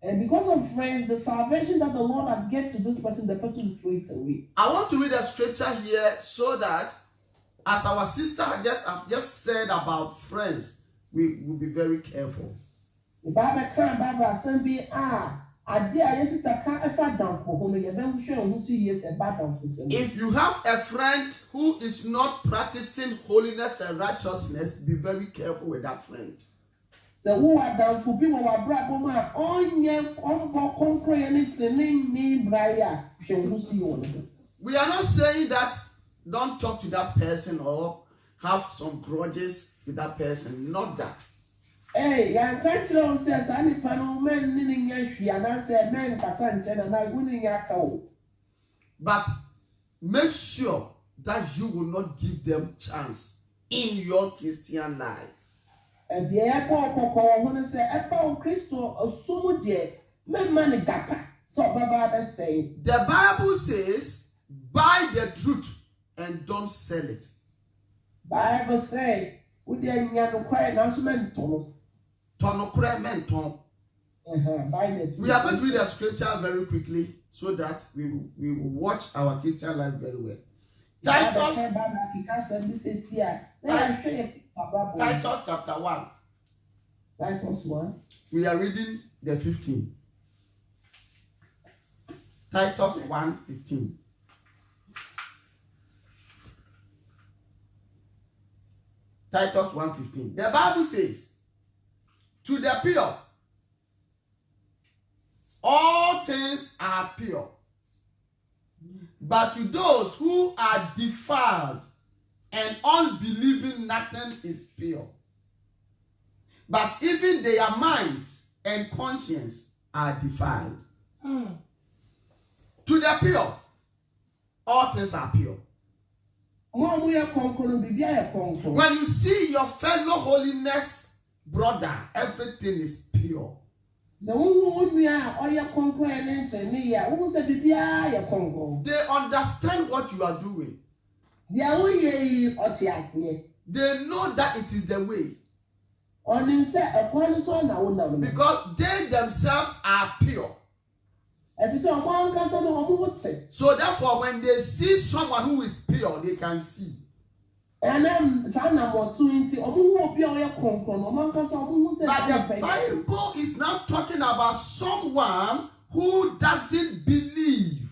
And because of friends, the salvation that the Lord has given to this person, the person will throw it away. I want to read a scripture here so that, as our sister just said about friends, we will be very careful. If you have a friend who is not practicing holiness and righteousness, be very careful with that friend. We are not saying that don't talk to that person or have some grudges with that person. Not that. But make sure that you will not give them chance in your Christian life. The Bible says, buy the truth and don't sell it. Bible says, we are going to read the scripture very quickly so that we will watch our Christian life very well. Titus chapter 1. Titus 1. We are reading the 15. Titus 1:15. Titus 1:15. The Bible says, to the pure, all things are pure. But to those who are defiled and unbelieving, nothing is pure. But even their minds and conscience are defiled. To the pure, all things are pure. When you see your fellow holiness brother, everything is pure. They understand what you are doing. They know that it is the way. Because they themselves are pure. So therefore, when they see someone who is pure, they can see. But the Bible is not talking about someone who doesn't believe.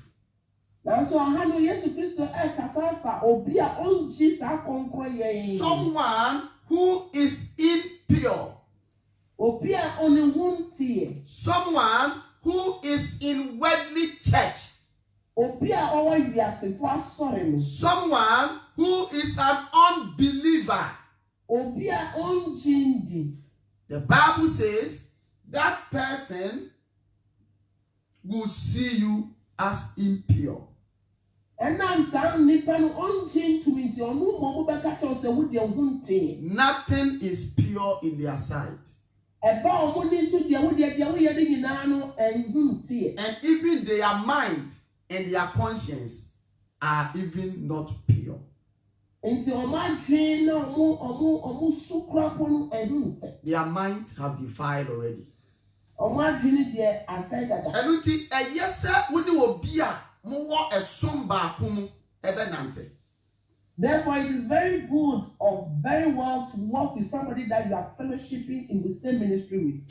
Someone who is impure. Someone who is in worldly church. Someone who is an unbeliever. The Bible says that person will see you as impure. Nothing is pure in their sight. And even their mind and their conscience are even not pure. Their minds have defiled already. Therefore, it is very good or very well to work with somebody that you are fellowshipping in the same ministry with.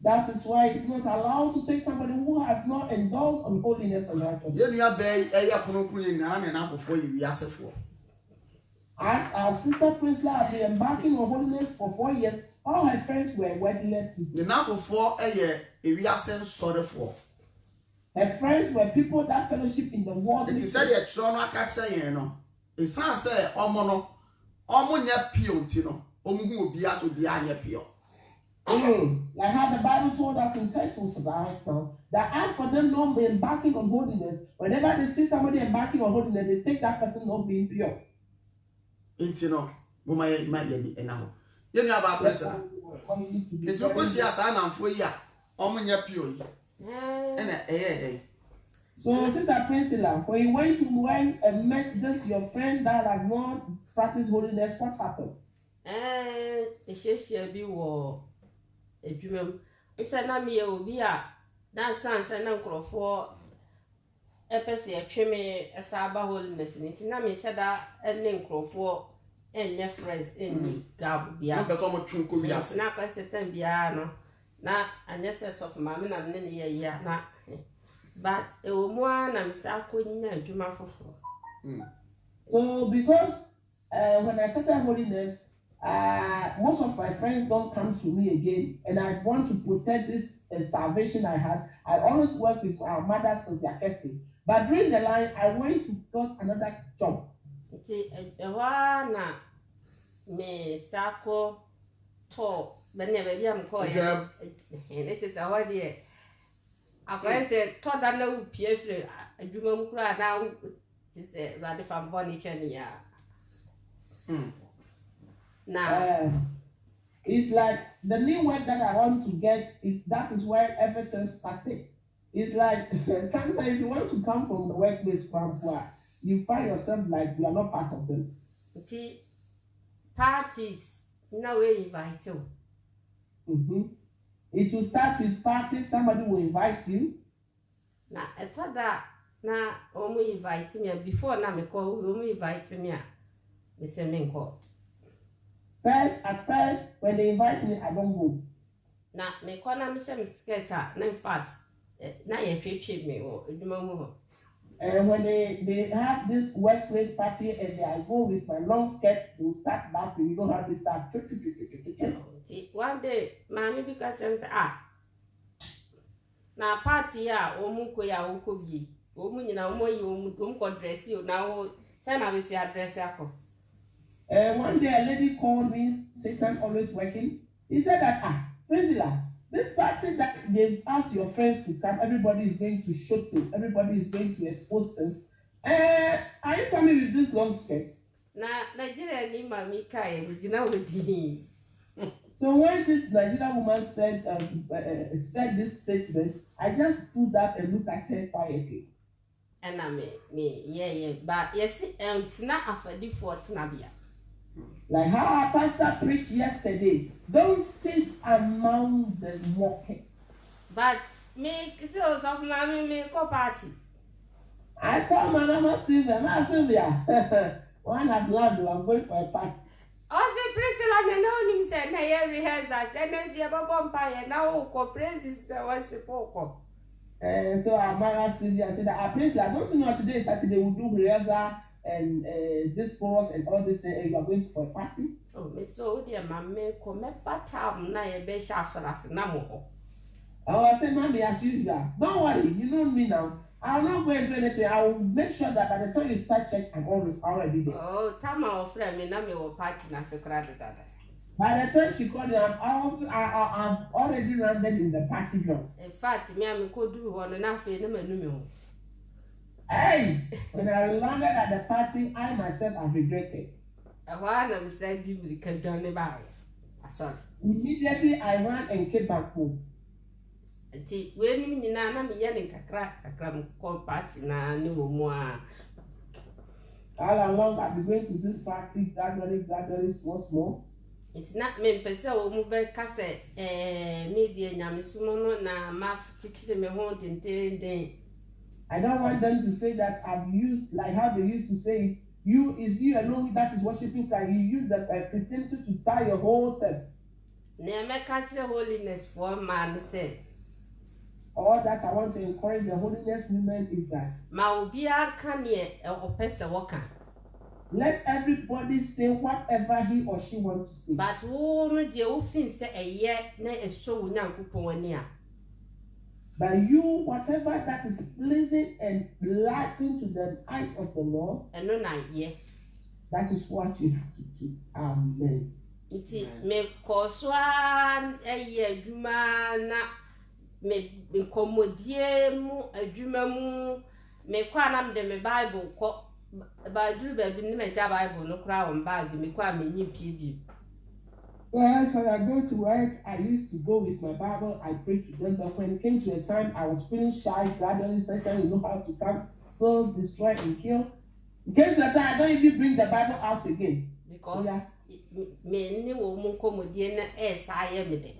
That is why it's not allowed to take somebody who has not endorsed on holiness and righteousness. As our sister Prinsla has been embarking on holiness for 4 years, all her friends were worthless people. Her friends were people that fellowship in the world. It is said Like how the Bible told us in Titus right now, that as for them not embarking on holiness, whenever they see somebody embarking on holiness, they take that person not being pure. No, Mama, imagine and now. You know about Priscilla. It took us yes, and for ya, Omnia pure. And a day. So, Sister Priscilla, when you went to wine and met this your friend that has not practiced holiness, what happened? She be war. A dream. It's a name will be a dance and uncle for a person a trimmy a saba holiness in it. Nami shada and uncle for and their friends in Gabia. Snap as a tembiano. Na anyese so mama na me ne ya na but e wo mu na me sa akonyi adwuma foforo. So because when I started holiness, most of my friends don't come to me again, and I want to protect this salvation I had. I always work with our mother Sylvia Kessie, but during the line I went to got another job. Na me sako to but never be am call it is a word here. I said, Todd, I know PS, a Juma cry now. This is rather from Bonnie Chenia. Now, it's like the new work that I want to get, that is where everything started. It's like sometimes you want to come from the workplace from where you find yourself like you are not part of them. Parties, no way invite you. It will start with parties, somebody will invite you. Now, I thought that now only invite me before now me call only invite me. The same call. At first, when they invite me, I don't go. Now, me call na me shame skater, na in fact, now you treat me or you know. And when they have this workplace party and I go with my long skirt, they will start laughing. You know how they start. One day, mommy because say na party ya omuko ya ukobi. Omu nyina omo yi omuko dress you now say na we see address yako. One day a lady called me, Satan always working. He said that Priscilla, this party that they've asked your friends to come, everybody is going to show to, everybody is going to expose things. Are you coming with this long skirt? Na Nigeria ni mami kai original with So when this Nigerian woman said this statement, I just stood up and looked at her quietly. And I yeah, but yes, tina afedi for tinabia. Like how our pastor preached yesterday, don't sit among the mockers. But me still of mommy me co party. I call my mama Sylvia. One at love, I'm going for a party. Also, Priscilla and no said, "Nay, rehearsals, and then she have a vampire now, praise this worship." And so our mother Sylvia said, Priscilla, don't you know today is Saturday we do rehearsal and this course and all this, and you are going for a party? Oh, Miss So, dear mamma, come back town, na a besh as no. Oh, I said, Mommy, as usual. Don't worry, you know me now. I'll not go and do anything. I will make sure that by the time you start church, I'm already there. Oh, Tama or friend, me na me will party na se crowd that. By the time she called me, I'm already landed in the party ground. In fact, me and me could do one enough in the menu. Hey, when I landed at the party, I myself have regretted. A while I'm said you can join the bar. I saw. Immediately I ran and came back home. When you na me yanning a crack, a cram called party na no more. All along, I've been going to this party gradually, small. It's not me, per se, or move cassette, media, Yamisumo, na math teaching me haunting day. I don't want them to say that I've used, like how they used to say it, you alone that is worshiping Christ. You use that Christianity to tie your whole self. Never catch the holiness for man said. All that I want to encourage the holiness movement is that Maubia can ye or pesa walker. Let everybody say whatever he or she wants to say. But who the often say a year, nay, a so young coupon near. By you, whatever that is pleasing and liking to the eyes of the Lord, and no night, yeah. That is what you have to do. Amen. Nti me koswa adwuma na me komodie mu adwuma mu me kwa na me de me Bible ko ba duru ba bi ni me ja Bible no kra on bag me kwa me nyi pie. Well, when I go to work, I used to go with my Bible, I prayed to them, but when it came to a time I was feeling shy, gradually, Satan, you know how to come, steal, destroy, and kill. It came to a time I don't even bring the Bible out again. Because me ni wo mu komodie na saye me de.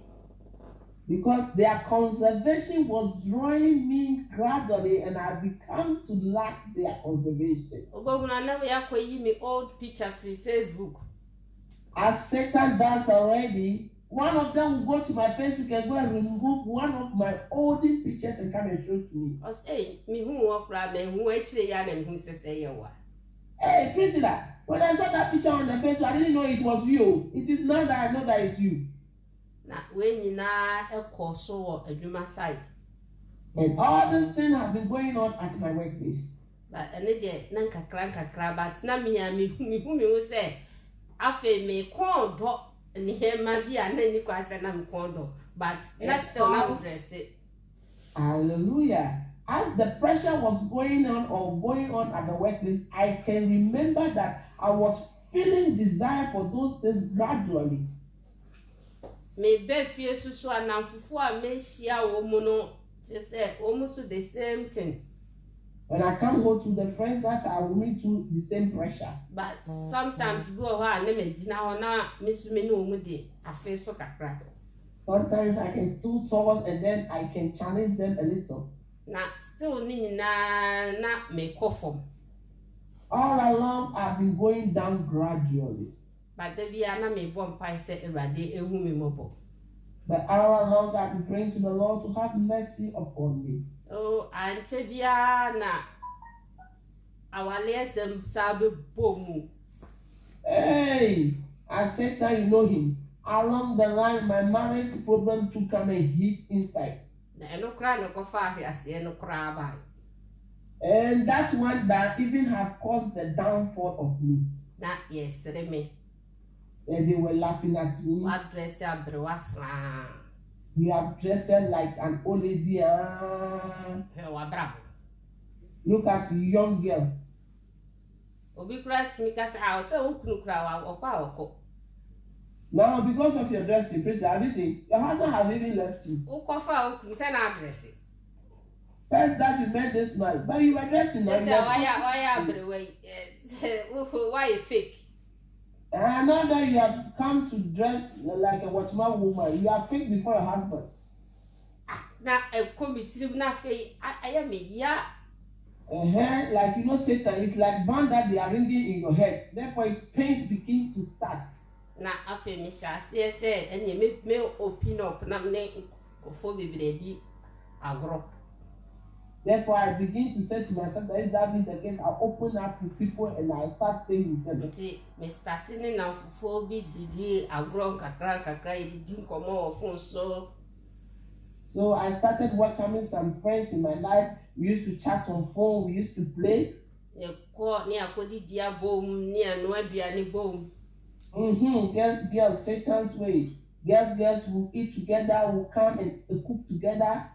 Because their conservation was drawing me gradually, and I began to lack their conservation. Ogoguna na we akoyi me old pictures from Facebook. As Satan does already, one of them will go to my Facebook and go and remove one of my old pictures and come and show to me. I say, me who walk around me who actually yan and who says hey, Priscilla, when I saw that picture on the Facebook, I didn't know it was you. It is now that I know that it's you. Now, when you na a course or a Juma side. And all these things have been going on at my workplace. But any day, Nanka Cranka crab, but Nami and me whom you say. Afe me kondo ni hema bi anani kwa sana mkondo but that's still not dress it. Hallelujah. As the pressure was going on at the workplace, I can remember that I was feeling desire for those things gradually. Me be fie susu anamfufu a me hia wo mu no just say almost the same thing. When I come home to the friends that I will meet to the same pressure. But sometimes go and me jina na me su me no mu de afi so kakra. Sometimes I can still talk and then I can challenge them a little. Na still ni na me kofom. All along I've been going down gradually. But the bia na me bom pai se Ewurade ehu me mobo. But all along I've been praying to the Lord to have mercy upon me. Oh, anche bia na awale sem sabe bomu. Hey, I said that you know him. Along the line, my marriage problem to come and hit inside. Na no kra no ko fa hwase no kra ba. And that one that even have caused the downfall of me. Na yes, me. And they were laughing at me. What dress ya brewasra. You have dressed like an old lady. Look at the young girl. Obi kra timi ka say out say okunu kra wa okwa oko. Now because of your dressing, please have you seen? Your husband has even left you. Ukofa okunu say na dress. First that you met this man, but you were dressing. Why you fake? And now that you have come to dress like a watchman woman, you are fake before your husband. Now a committee na fake. I am me yeah. Like you know, Satan, it's like band that they are ringing in your head. Therefore, pains begin to start. Na afe me sha say and you me open up na me ofo bebredi agro. Therefore, I begin to say to myself that if that be the case, I'll open up to people and I'll start staying with them. Me starting na fufu bi didi agro kakra didi komo ofun so I started welcoming some friends in my life. We used to chat on phone, we used to play. Girls, Satan's way. Girls will eat together, will come and cook together.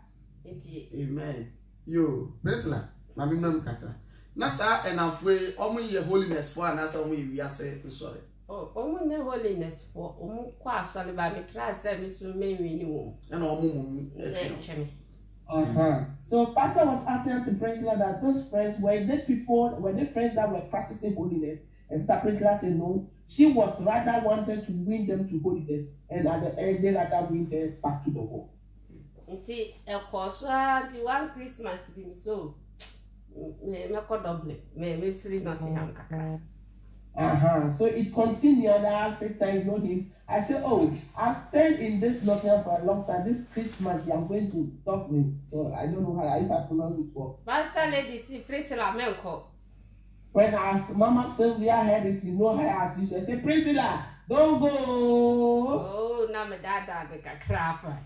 Amen. Yo, Priscilla, mami nam kakra. Na sa enafwe omo ye holiness for na sa omo ye wiase sorry. Oh, omo ne holiness for omo kwa sorry ba me try say me so menwi ni wo. Na omo mum etwe. So Pastor was asking to Priscilla that those friends were they friends that were practicing holiness, and Sister Priscilla said no. She was rather wanted to win them to holiness, and at the end they rather win them back to the world. Nti ekosha the one Christmas been so me ko double me free Nottingham kakra. So it continued, and I said, "Time know him." I said, "Oh, I've stayed in this Nottingham for a long time. This Christmas, I'm going to talk with." So I don't know how if I pronounce it well. Pastor lady, see Priscilla Melko. When Mama Sylvia heard it, you know her as usual. I said, "Priscilla, don't go." Oh, na me dada de kakra.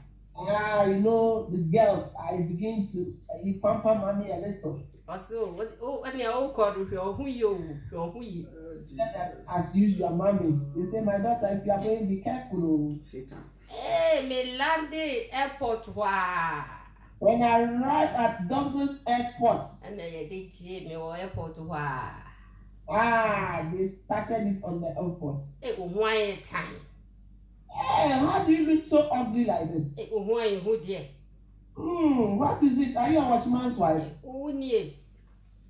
You know the girls. I begin to pamper mommy a little. Also, any old called who you. As usual, mommies. They say, my daughter, if you are going, be careful. Satan. Hey, me landed airport. Wow. When I arrived at Douglas Airport, And they did me or airport. Wow. They started it on the airport. It was one time. Hey, how do you look so ugly like this? It was one who did. What is it? Are you a watchman's wife? Who knew?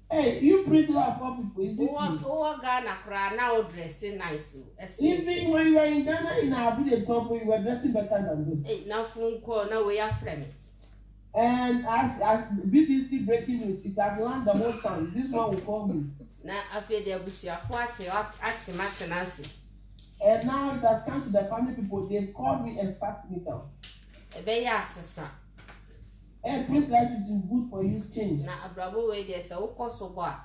Hey, you prisoner of all people, is it you? Oh, Ghana cry now dressing nice. Even when you were in Ghana in our village couple, you were dressing better than this. Hey, now phone call, now we are friendly. And as BBC breaking news, it has landed the whole time. This one will call me. Now I feel there will be a fortune at Nancy. And now it has come to the family people. They called me and sat me down. A bay assassin. Hey, please, life is good for you, change. Now a bravo way there's a cost of what?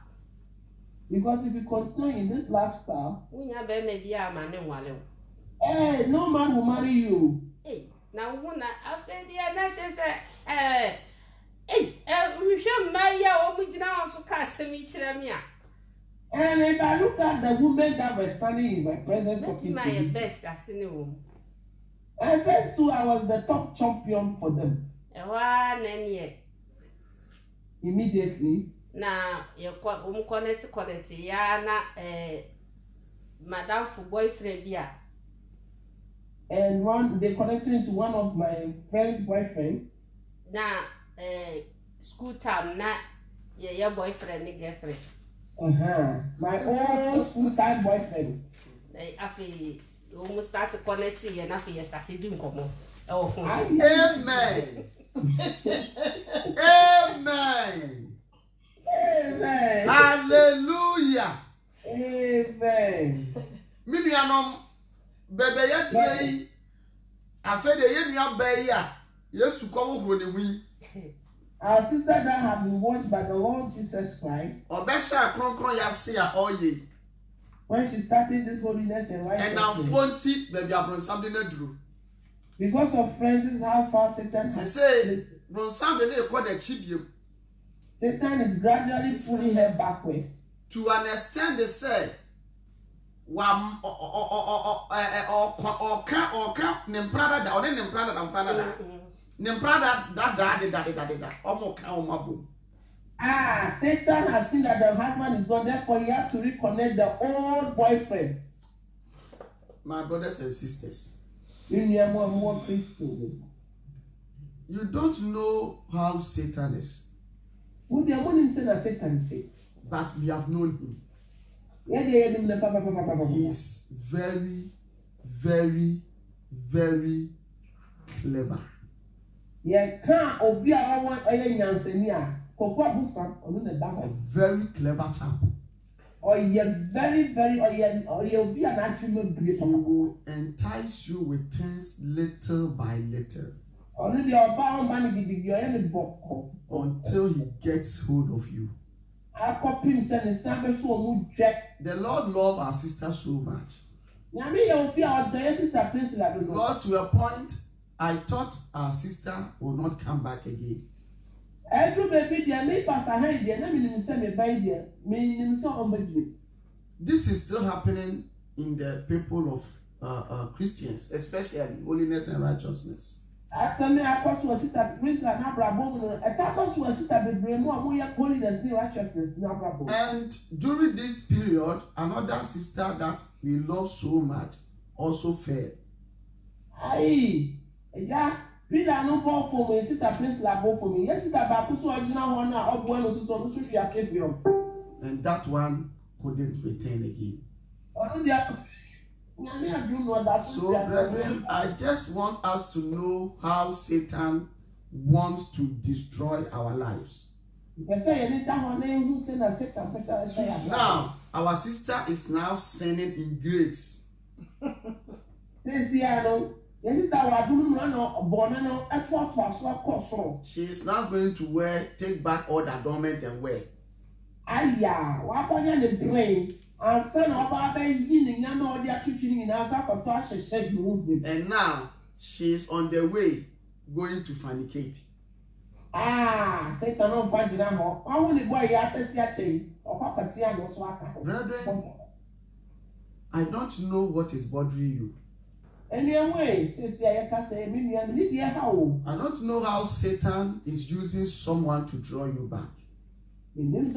Because if you continue in this lifestyle, We have maybe a man and wallow. hey, no man will marry you. Hey, now one I feel the not just hey, we should marry our original also cast me to And if I look at the women that were standing in my presence, That's my best as in the room. and first two, I was the top champion for them. One and yet. Immediately, Now, you're connect quality, Yana, Madame for boyfriend, yeah. and they connected me to one of my friend's boyfriend. Now, school time, not your boyfriend and girlfriend. My own school time boyfriend. After you almost started connecting, and after you started doing come on. Amen. Amen. Amen. Hallelujah. Amen. Minianom bebe ye trei afede ye nua bai a Yesu kwa wo ne wi. Our sister that have been washed by the Lord Jesus Christ. Obesha kronkron ya se a oye. When she started this holiness and righteousness. And now fonti baby abronsam de na duro. Because of friends, this is how far Satan has. Say bronsam de na e ko da chibiem. Satan is gradually pulling her backwards. To an extent they say wa ka nemprada da ode nemprada da nemprada da nemprada da omo ka omabo. Satan has seen that the husband is gone, therefore he has to reconnect the old boyfriend. My brothers and sisters, You don't know how Satan is, but we have known him. He is very, very, very clever. He's a very clever chap. He will entice you with things little by little until he gets hold of you. The Lord loves our sister so much. Because to a point, I thought our sister will not come back again. This is still happening in the people of Christians, especially holiness and righteousness. And during this period, another sister that we love so much also fell. And that one couldn't return again. So, brethren, I just want us to know how Satan wants to destroy our lives. Now, our sister is now sinning in grace. She is now going to take back all the adornment and wear. And now she is on the way going to fornicate. Satan on Fajina Hall. I want to buy Yatesi or Hokatiano Swaka. Brethren, I don't know what is bothering you. Anyway, says I don't know how Satan is using someone to draw you back. But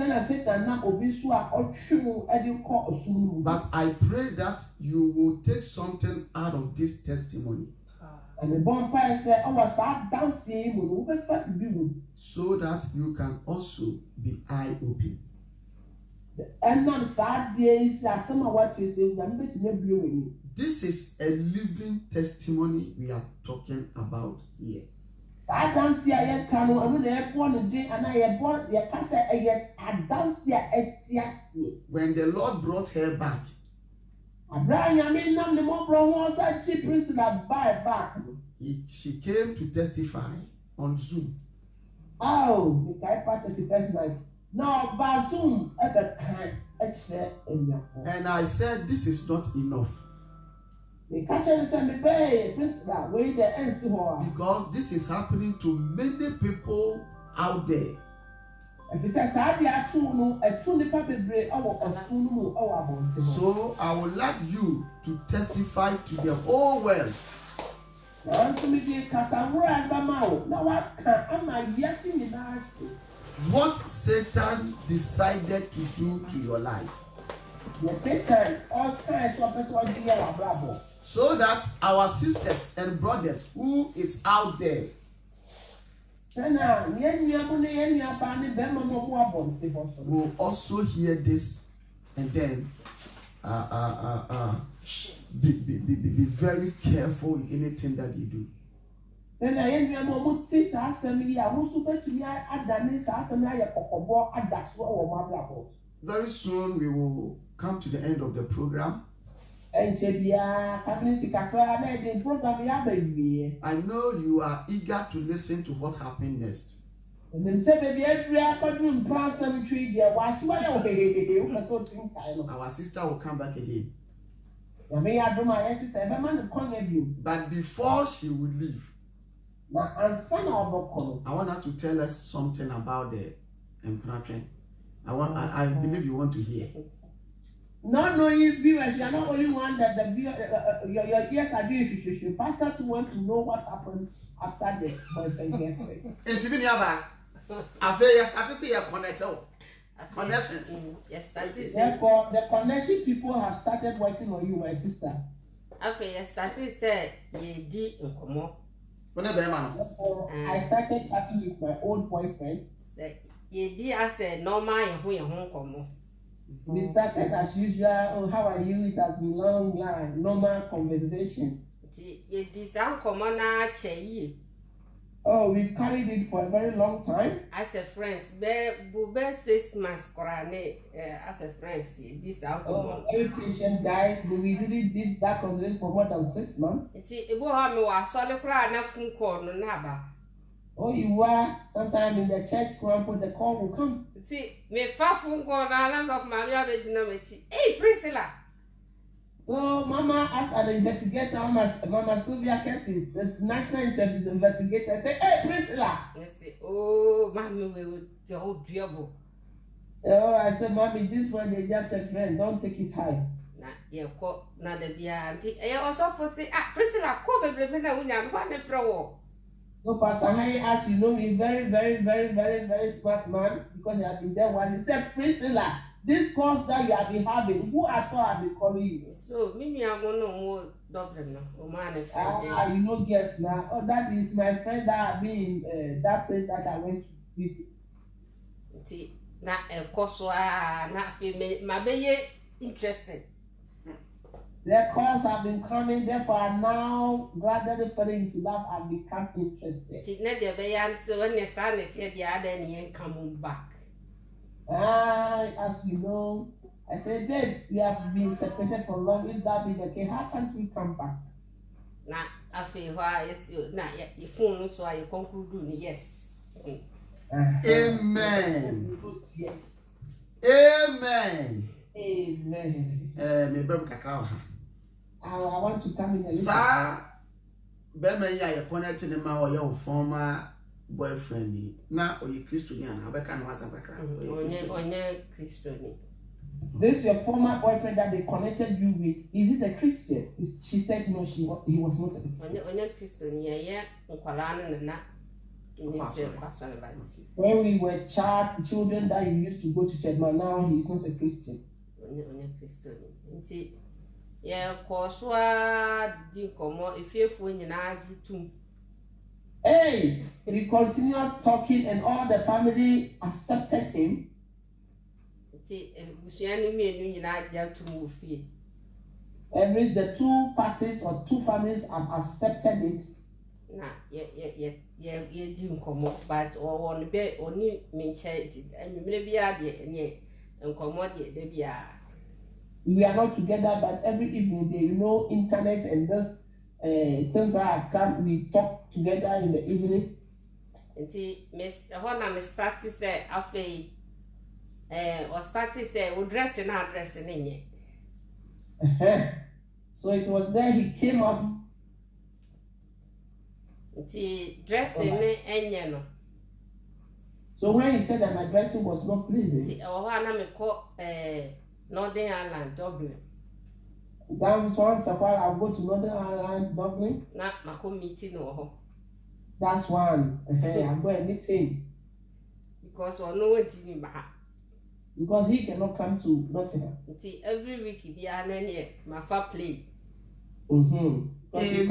I pray that you will take something out of this testimony. So that you can also be eye-open. This is a living testimony we are talking about here. When the Lord brought her back, she came to testify on Zoom. Oh, the Kaipa 31st night. No, Zoom at the time. And I said, this is not enough. Because this is happening to many people out there. So I would like you to testify to the whole world. What Satan decided to do to your life. So that our sisters and brothers who is out there will also hear this and then be very careful in anything that you do. Very soon we will come to the end of the program. I know you are eager to listen to what happened next. Our sister will come back again. But before she will leave, I want us to tell us something about the Empratry. I believe you want to hear. Not knowing viewers, you are not only one that the your ears are doing. You pastors want to know what happened after the boyfriend girlfriend. Connections. Yes, therefore, the connection people have started working on you, my sister. I started say I started chatting with my old boyfriend. I said normal We started as usual. Oh, how are you? It has been long line, normal conversation. Oh, we carried it for a very long time. As a friends, be 6 months as a friends. This alcohol. Very patient guy. We really did that conversation for more than 6 months. Oh, you were sometime in the church camp, the call will come. See, me phone call of Maria. Hey, Priscilla. So, Mama asked an investigator, Mama Sylvia Kessie, the national investigator, say, hey, Priscilla. I say, oh, Mommy, we will hold trouble. Oh, I said, Mommy, this one is just a friend. Don't take it high. Now the beer auntie. I also for say, Priscilla, come baby, now we are one from. So Pastor Harry asked, you know, me very, very, very, very, very smart man because he had been there once. He said, Priscilla, this course that you have been having, who I thought I'd be calling you? So, me, I'm going to know more doctor now. You know, guess now. Oh, that is my friend that I've been in that place that I went to visit. See, not a course, not female, my baby interested. Their calls have been coming, therefore I'm now gradually falling into love and become interested. As you know, I said, babe, we have been separated for long. If that be the case, how can't we come back? Now, I feel why you not yet your phone, so I conclude yes. Amen. Yes. Amen. Amen. I want to come in a little. Sir, Bema ya connected in my former boyfriend na oyi Christian na abeka na wasa bakra. Onye Christian. This your former boyfriend that they connected you with, is it a Christian? She said no, he was not a Christian. Onye Christian, yeah, na. When we were children that you used to go to church, but now he's not a Christian. Onye Christian. Nti yeah, koswa di komo ifefu nyina agitum. Hey, we continued talking and all the family accepted him. The two parties or two families have accepted it. Nah, yeah, do come up, but or on the bed only mentioned and maybe and commodity they we are not together, but every evening they internet and this things that have come, we talk together in the evening. And see, Miss Hona started say after or started say we're dressing in it. So it was there he came out. Dressing and so when he said that my dressing was not pleasing, Northern Ireland, Dublin. That was once a while I'll go to Northern Ireland, Dublin. Not my meeting or that's one. I'm going to meet him. Because or no one TV back. Because he cannot come to Nottingham. See, every week he be an any my far play. Amen. Therefore,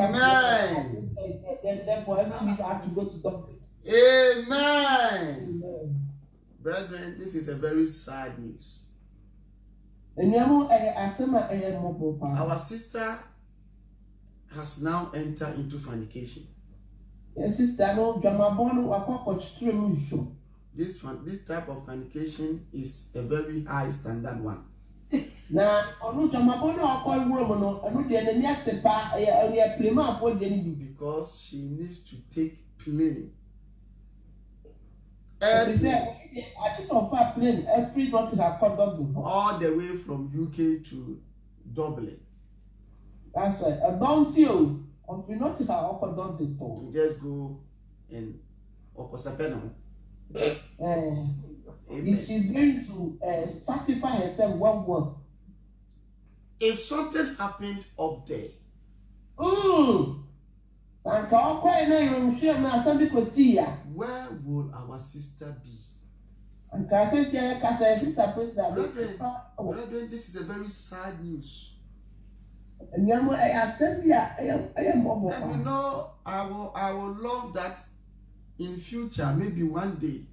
every week I have to go to Dublin. Amen. Brethren, this is a very sad news. Our sister has now entered into fornication. This type of fornication is a very high standard one. Because she needs to take plane. All the way from UK to Dublin. That's right. A bounty of not to just go and Okosapeno. She's going to sacrifice herself one word. If something happened up there, where will our sister be? Brethren, this is a very sad news. And I would love that in future, maybe one day,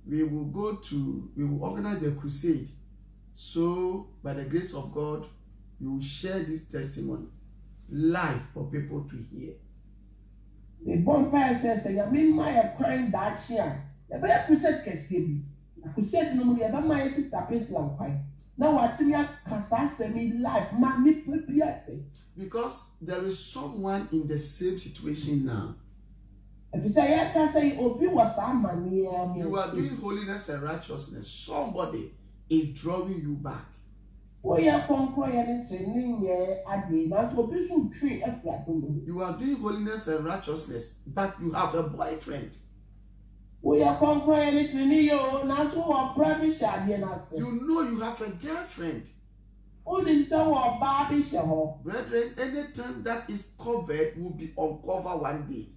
we will organize a crusade. So, by the grace of God, we will share this testimony live for people to hear. The bonfire says, I mean, my crying that year. The better crusade can see me. Crusade no more, my sister Priscilla Pine. Now, what's in your Cassasemi life? Because there is someone in the same situation now. If you say, I can say, Obi was a man, you are doing holiness and righteousness. Somebody is drawing you back. You are doing holiness and righteousness, but you have a boyfriend. You know you have a girlfriend. Brethren, anything that is covered will be uncovered one day.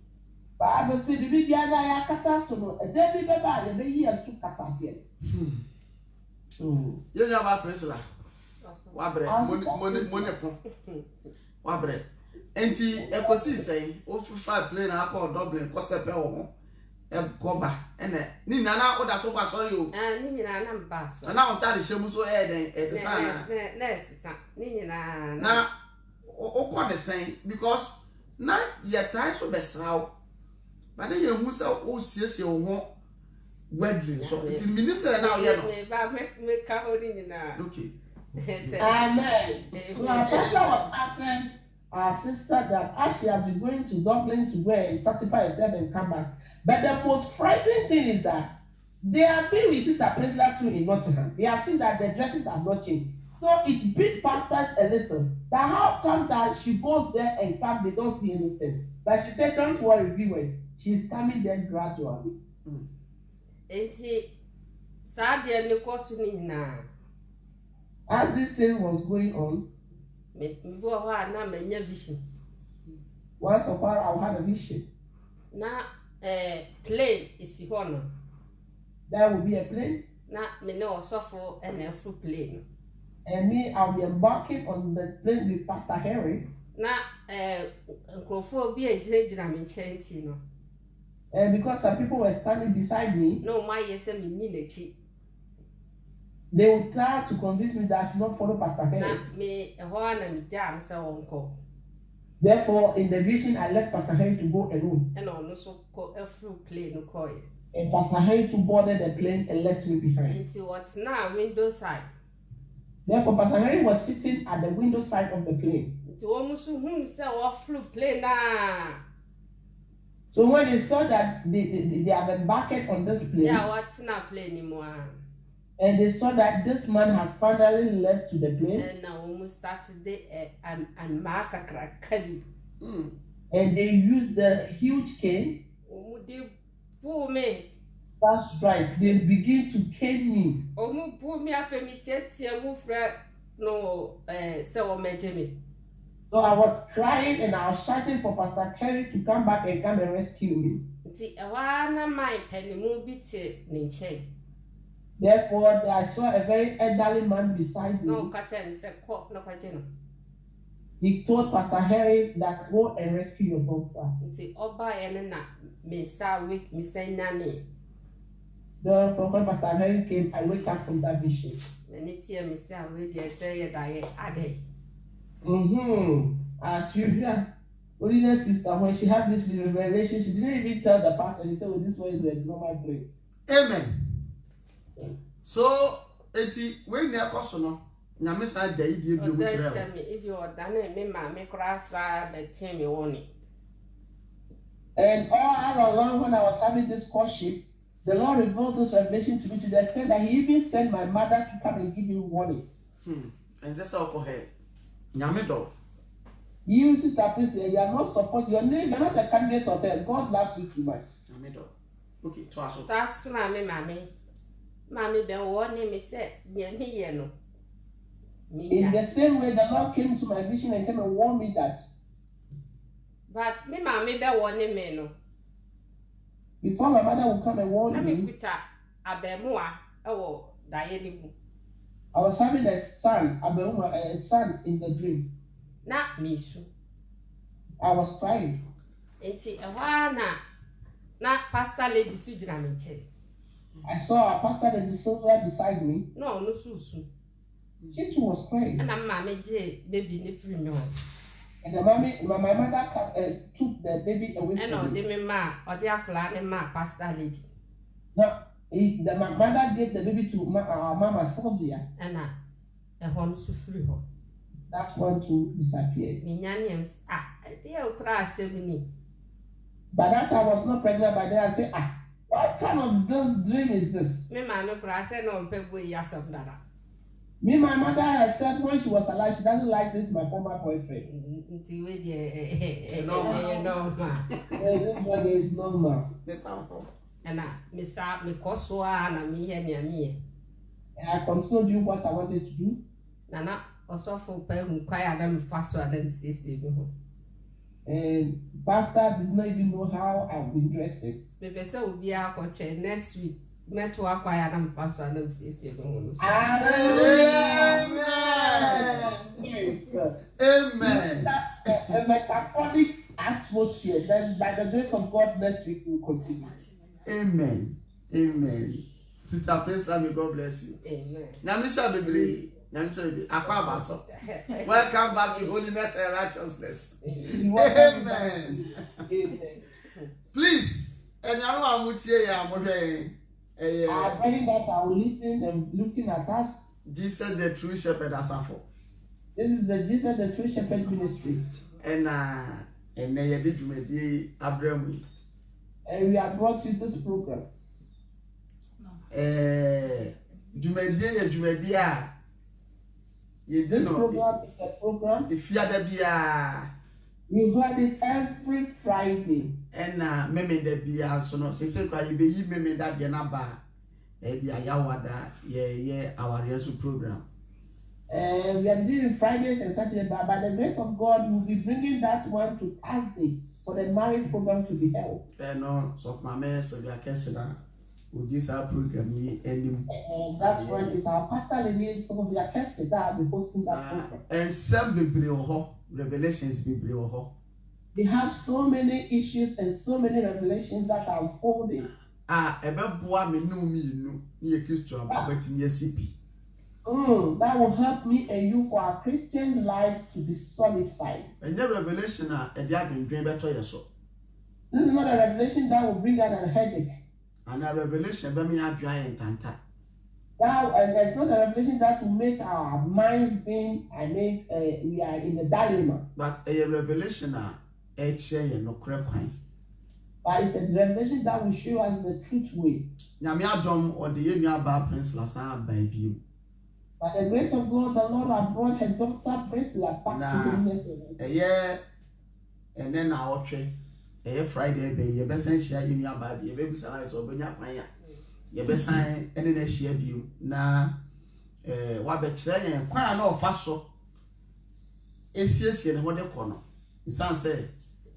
You know about Priscilla. Wabre, Wabre. Enti, ekosi say, o five plane na call Dublin, kosepe o. Koba, ene. Ni nana oda so ba sorry o. Ni nana mba so. Na on tade shemu so den, etisa na etisa. Ni nana. Na o call the same because na ye time so besraw. But then you hu say o siesie o ho wedding so. Ti minim say na o ye no. Me ka holding na. Okay. Amen. So our pastor was asking our sister that as she has been going to Dublin to go and sanctify herself and come back. But the most frightening thing is that they have been with Sister Priscilla too in Nottingham. They have seen that the dresses have not changed. So it beat pastors a little. That how come that she goes there and come, they don't see anything. But she said, don't worry, viewers. She's coming there gradually. As this thing was going on, once a while I'll have a vision. Now, plane is honor. There will be a plane. Now, me know suffer and a full plane. And me, I'll be embarking on the plane with Pastor Henry. Now, Crawford be a dram in change, you know. And because some people were standing beside me, no, my yes, I mean, they would try to convince me that I should not follow Pastor Henry. Now, me, a horn and jam, so uncle. Therefore, in the vision, I left Pastor Henry to go alone. And also call a full plane, no coil. And Pastor Henry to boarded the plane and left me behind. Into what's now window side. Therefore, Pastor Henry was sitting at the window side of the plane. To almost whom say off flew plane now. So when they saw that they have embarked on this plane, yeah, what's not plane anymore? And they saw that this man has finally left to the plane. And now almost started the and mark a crack. And they used the huge cane. Poor me. That's right. They begin to cane me. Oh, poor me, I feel move no, so me. So I was crying and I was shouting for Pastor Kerry to come back and come and rescue me. See, a one my penny movie Therefore, I saw a very elderly man beside me. No, Catherine said, "Quote, no, Catherine." He told Pastor Harry that go and rescue your daughter. See, Oba and na me start with me say nanny. Therefore, when Pastor Harry came, I wake up from that vision. And it's here, me say, I already say that I day. As usual, Olina's sister, when she had this revelation, she didn't even tell the pastor. She told this one is a normal dream. Amen. So, when you are caution, Namisa day, you will tell me if you are done it, me, mammy, cross the team you want it. And all along, when I was having this courtship, the Lord revealed this revelation to me to the extent that He even sent my mother to come and give you warning. And that's all for her. Yamido. You, Sister Priest, you are not support your name, you're not a candidate of hell. God loves you too much. Yamido. Okay, twice. That's mammy. Mammy, the warning me said, near me, no. In the same way, the Lord came to my vision and came and warned me that. But me, mammy, the warning me, no. Before my mother would come and warn me, I was having a son in the dream. Not me, so. I was crying. It's a while not Pastor Lady Sujanaminche. I saw a Pastor Lady Sylvia beside me. No, Susu. She too was crying. And I'm Mammy J, baby, the free no. And my mother took the baby away from me. And no, or the Aklan and my Pastor Lady. No, my mother gave the baby to our Mama Sylvia. And a home to free her. That one to disappear. Minyanians, they'll cry 70. By that time I was not pregnant. By then I said, what kind of this dream is this? Me, my no cry, said no, people, yes, of that. Me, my mother had said when she was alive, she doesn't like this, my former boyfriend. This one is normal. And me Koswa, and me here near me. And I continued doing what I wanted to do. Nana, also for who quiet them faster than Sissy. And Pastor did not even know how I've been dressed. Maybe so will be our country next week. Met to acquire them faster than Sissy. Amen. A metaphoric atmosphere. Then, by the grace of God, next week we'll continue. Amen. Amen. Sister Priest, may God bless you. Amen. Namisha Bibli. Welcome back to holiness and righteousness. Amen. Please, and I know I'm here. I'm praying that I will listen and looking at us. Jesus, the true shepherd, as I for. This is the Jesus, the true shepherd ministry. And they did me Abraham. And we have brought you this program. Jumedia. This program is a program. If you are You heard it every Friday. And meme de bia so no say cry you be yi meme that ye na ba e bia ya wada ye our reso program. We are doing Fridays and Saturdays, but by the grace of God, we will be bringing that one to Thursday for the marriage program to be held. No, so my man, so we are canceling with this our program. That one is our pastor Lenny, so we are canceling that, be hosting that program. And some revelations be They have so many issues and so many revelations that are unfolding. Ebeboa me no me no, ye Christo about me CP. That will help me and you for our Christian lives to be solidified. And your revelation and the having dream better yourself. This is not a revelation that will bring out a headache. And a revelation by me have giant tanta. It's not a revelation that will make our minds being, we are in a dilemma. But a revelation no crap coin. But it's a revelation that will show us the truth way. Yamia dom or the Yamia Bar Prince Lassan baby. By the grace of God, the Lord has brought her daughter Priscilla back to the nation. Yeah, and then our trade. Friday, be your best and share in your baby, your baby size or Benya Paya. Your best sign, and then share you. Now, what betray and quite a lot faster. It's yes, and what they corner. The son said,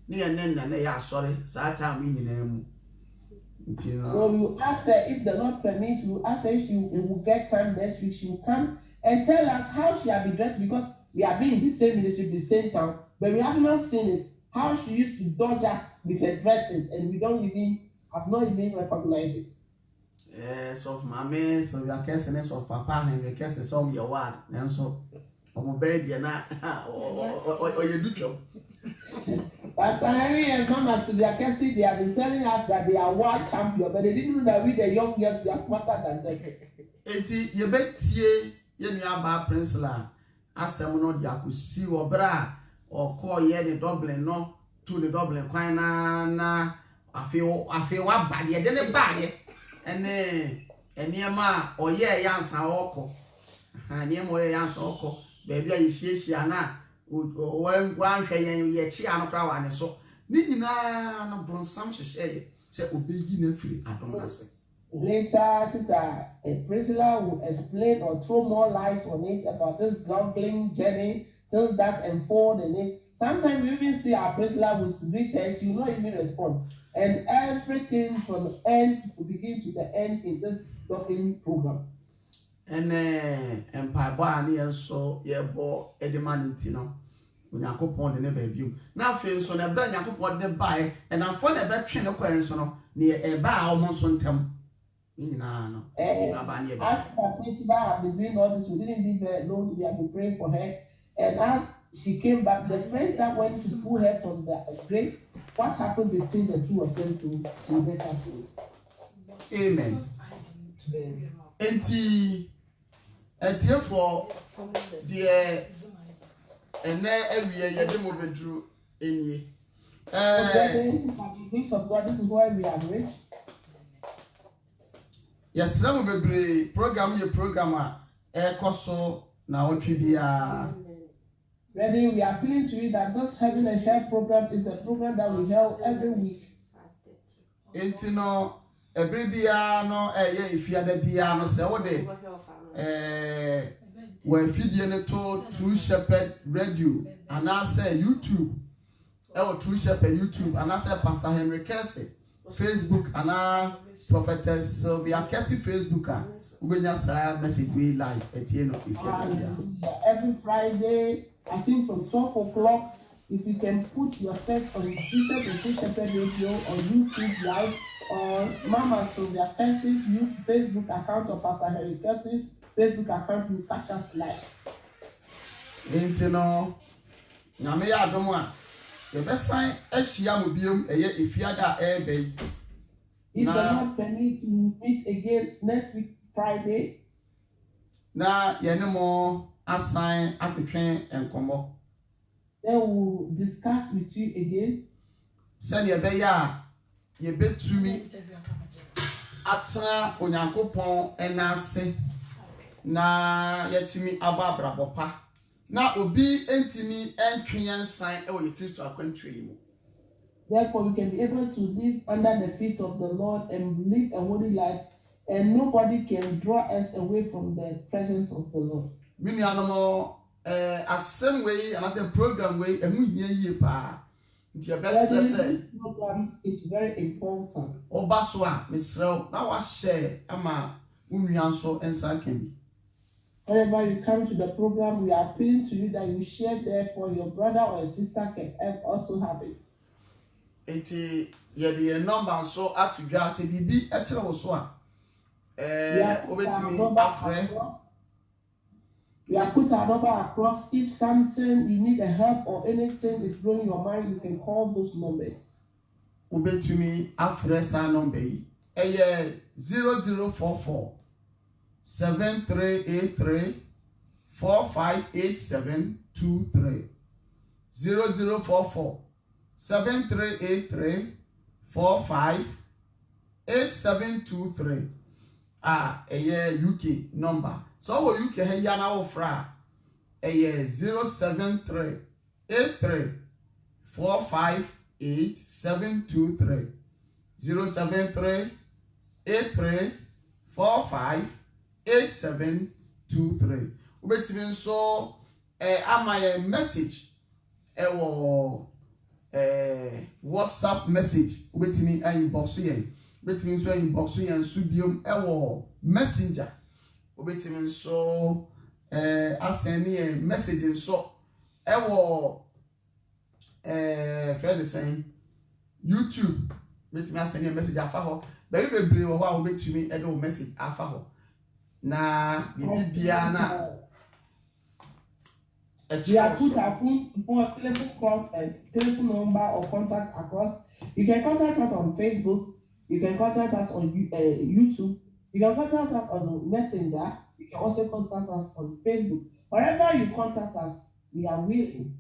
near Nen and they are sorry, Sata meaning them. So you ask her if the Lord permits, you ask her if she will get time next week. She will come and tell us how she has been dressed because we have been in the same ministry, the same town, but we have not seen it. How she used to dodge us with her dressing, and we have not even recognized it. Yes, of my man, so we are casting of Papa and we casting some your word, and so on bed, you're not, or you do. Pastor Henry and Mama Sudiakesi, they have been telling us that they are world champion, but they didn't know that we, the young girls, we are smarter than them. Eti you bet ye nua Prince La asem no dia ko si obra or call ye the Dublin no to the Dublin kwan na afi wa ba de ne ba ye eniema oye yansa oko eniema oye yansa oko baby ayihiesia na wan hwe ye chi anokra wa ne so ni nyina na bronsam hyehye se obeyi na firi adom na se. Later, Sister Priscilla will explain or throw more light on it about this grumbling journey, things that unfold in it. Sometimes we even see our Priscilla will greet her, she will not even respond. And everything from the end will begin to the end in this talking program. And Pabani so ye bo Edimanitino. When I could point in the baby. Now, feel so the brand you put the buy, and I'm for the better train of Quenson near a bar almost on them. As the principal have been doing all this, we didn't leave her alone. We have been praying for her. And as she came back, the friend that went to pull her from the grace, what happened between the two of them to she let us know. Amen. And therefore, dear, and now every year you demo bedroom in ye. By the grace of God, this is why we are rich. Yes, now we program your programmer, Koso, now what be Ready, we are appealing to you that this Heaven and Hell program is a program that we held every week. It's no, every piano, if you had a piano, say what day, where feeding to True Shepherd Radio, and I say YouTube, True Shepherd YouTube, and I say Pastor Henry Casey, Facebook, and I. Prophetess Sylvia Cassie Facebook, we just message we live at you know if you every Friday, I think from 12 o'clock. If you can put yourself on Jesus and True Shepherd Radio on YouTube live or Mama Sylvia Cassie's Facebook account or Pastor Henry Cassie's Facebook account, you catch us live. You know, Namia Domwa, the best sign as she am bium if you had a baby. If the Lord permit to meet again next week, Friday. Now, you no more assign train and combo. Then we'll discuss with you again. Send your beya, you bet to me. Atna Onyankopon and Nase. na yetimi ababra bopa na obi entimi entwen sign e wo ye Kristo akwantwe mu. Therefore, we can be able to live under the feet of the Lord and live a holy life, and nobody can draw us away from the presence of the Lord. Minuanomo asem we another program we emu hia yie pa. Nti best say program is very important. Oba so a mesrew na wa share ama unwan so ensa kan bi. Whenever you come to the program, we are appealing to you that you share there for your brother or sister can also have it. Enti ye the number so atudwa se bibi e kire wo so a obetimi afre. We have put our number across. If something you need a help or anything is blowing your mind, you can call those numbers. Obetumi afre sa number yi 0044 7383 458723 0044 7383 458723 UK number. So UK he yana wo fra 073 83 458723 073 83 458723. Ubetimi nso ama ye message WhatsApp message ubetimi inbox yen ubetimi nso inbox yen subiom messenger ubetimi nso asend ye message nso friend saying YouTube ubetimi asend ye message afa ho be bebre wo ha ubetimi edo message afa ho na bibia na we have put our telephone number or contact across. You can contact us on Facebook. You can contact us on YouTube. You can contact us on Messenger. You can also contact us on Facebook. Wherever you contact us, we are willing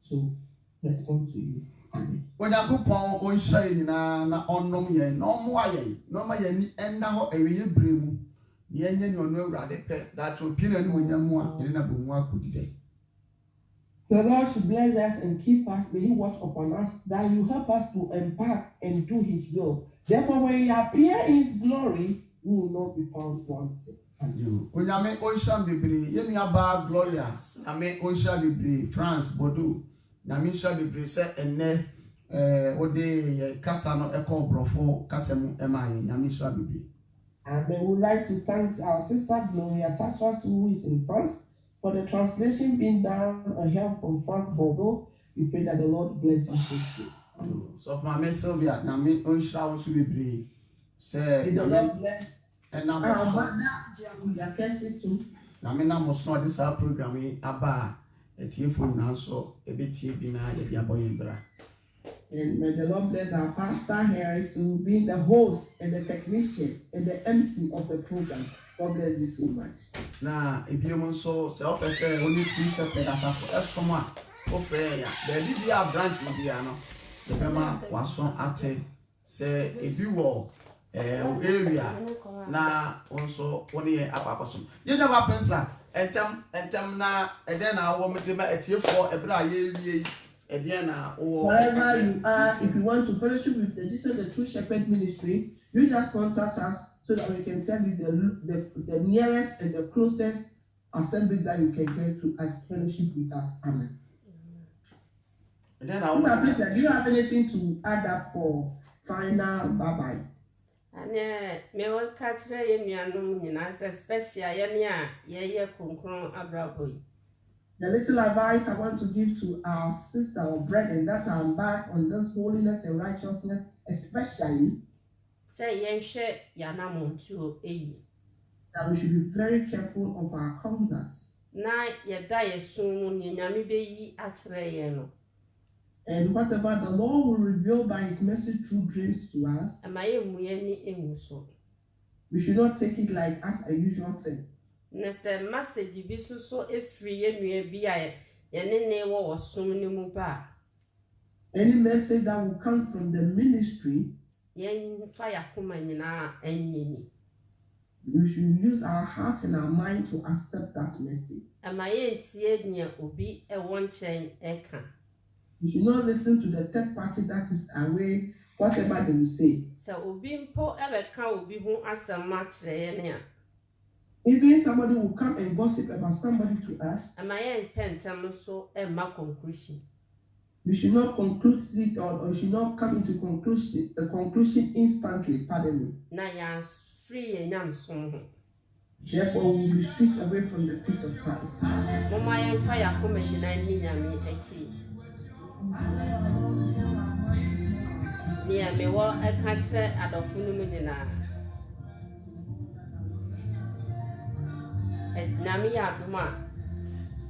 to respond to you. When I go on shine na onom ye no mo aye no ma ye ni enda ho eweye bremu ye nye no no urade pe that opinion ni monyamu a ene na bomu akudide. The Lord should bless us and keep us. May He watch upon us, that you help us to embark and do His will. Therefore, when He appear in His glory, we will not be found wanting. Onyame Ocean Bibri, Yemi Aba Gloria, Ame Ocean Bibri, France, Bordeaux, Namisha Bibri, say, ene Ode Kasano Echo Brofo, Kasemu Emai, Namisha Bibri. And we would like to thank our sister Gloria Tashwa, who is in France, for the translation being done a help from France, Bordeaux. We pray that the Lord bless you. So, my Miss Sylvia, Nami Ocean also Bibri, say, the Lord bless. And now, Namina must not this our program about a tearful now, so a bit bina a boy in bra. And may the Lord bless our pastor Harry to be the host and the technician and the MC of the program. God bless you so much. Now, if you so self as only 3 seconds as someone of prayer, there did be a branch in the ano. The Bema was on at say if you were area na also one year apapasom. You never happens la entem na then I want me a tier for a bra ye wherever you are, if you want to fellowship with the Jesus the True Shepherd Ministry, you just contact us so that we can tell you the nearest and the closest assembly that you can get to fellowship with us. Amen. And then do you have anything to add up for final bye-bye? Ane me will catch ye mianum ninas especially ye kunkron abraboy. The little advice I want to give to our sister or brethren that are back on this holiness and righteousness, especially say yen share yanamon to that we should be very careful of our conduct. Na ye die soon yami be atre. And whatever the Lord will reveal by His message through dreams to us, we should not take it like as a usual thing. Any message that will come from the ministry, we we should use our heart and our mind to accept that message. We should not listen to the third party that is away, whatever they will say. Even somebody will come and gossip about somebody to us. We should not conclude it or should not come into a conclusion instantly. Pardon me. Therefore, we will be stripped away from the feet of Christ.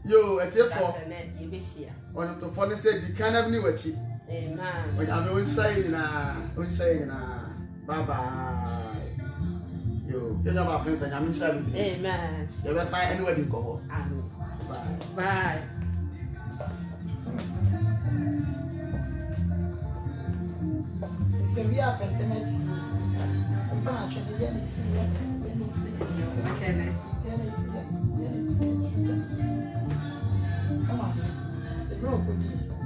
Yo, it's here for one to phone said the kind of new watch. Amen. When I'm saying, bye bye. You know about Prince and I'm saying, amen. You ever say anywhere you go? Bye. Bye. It's going to be up at the next. Come on, the broke would be.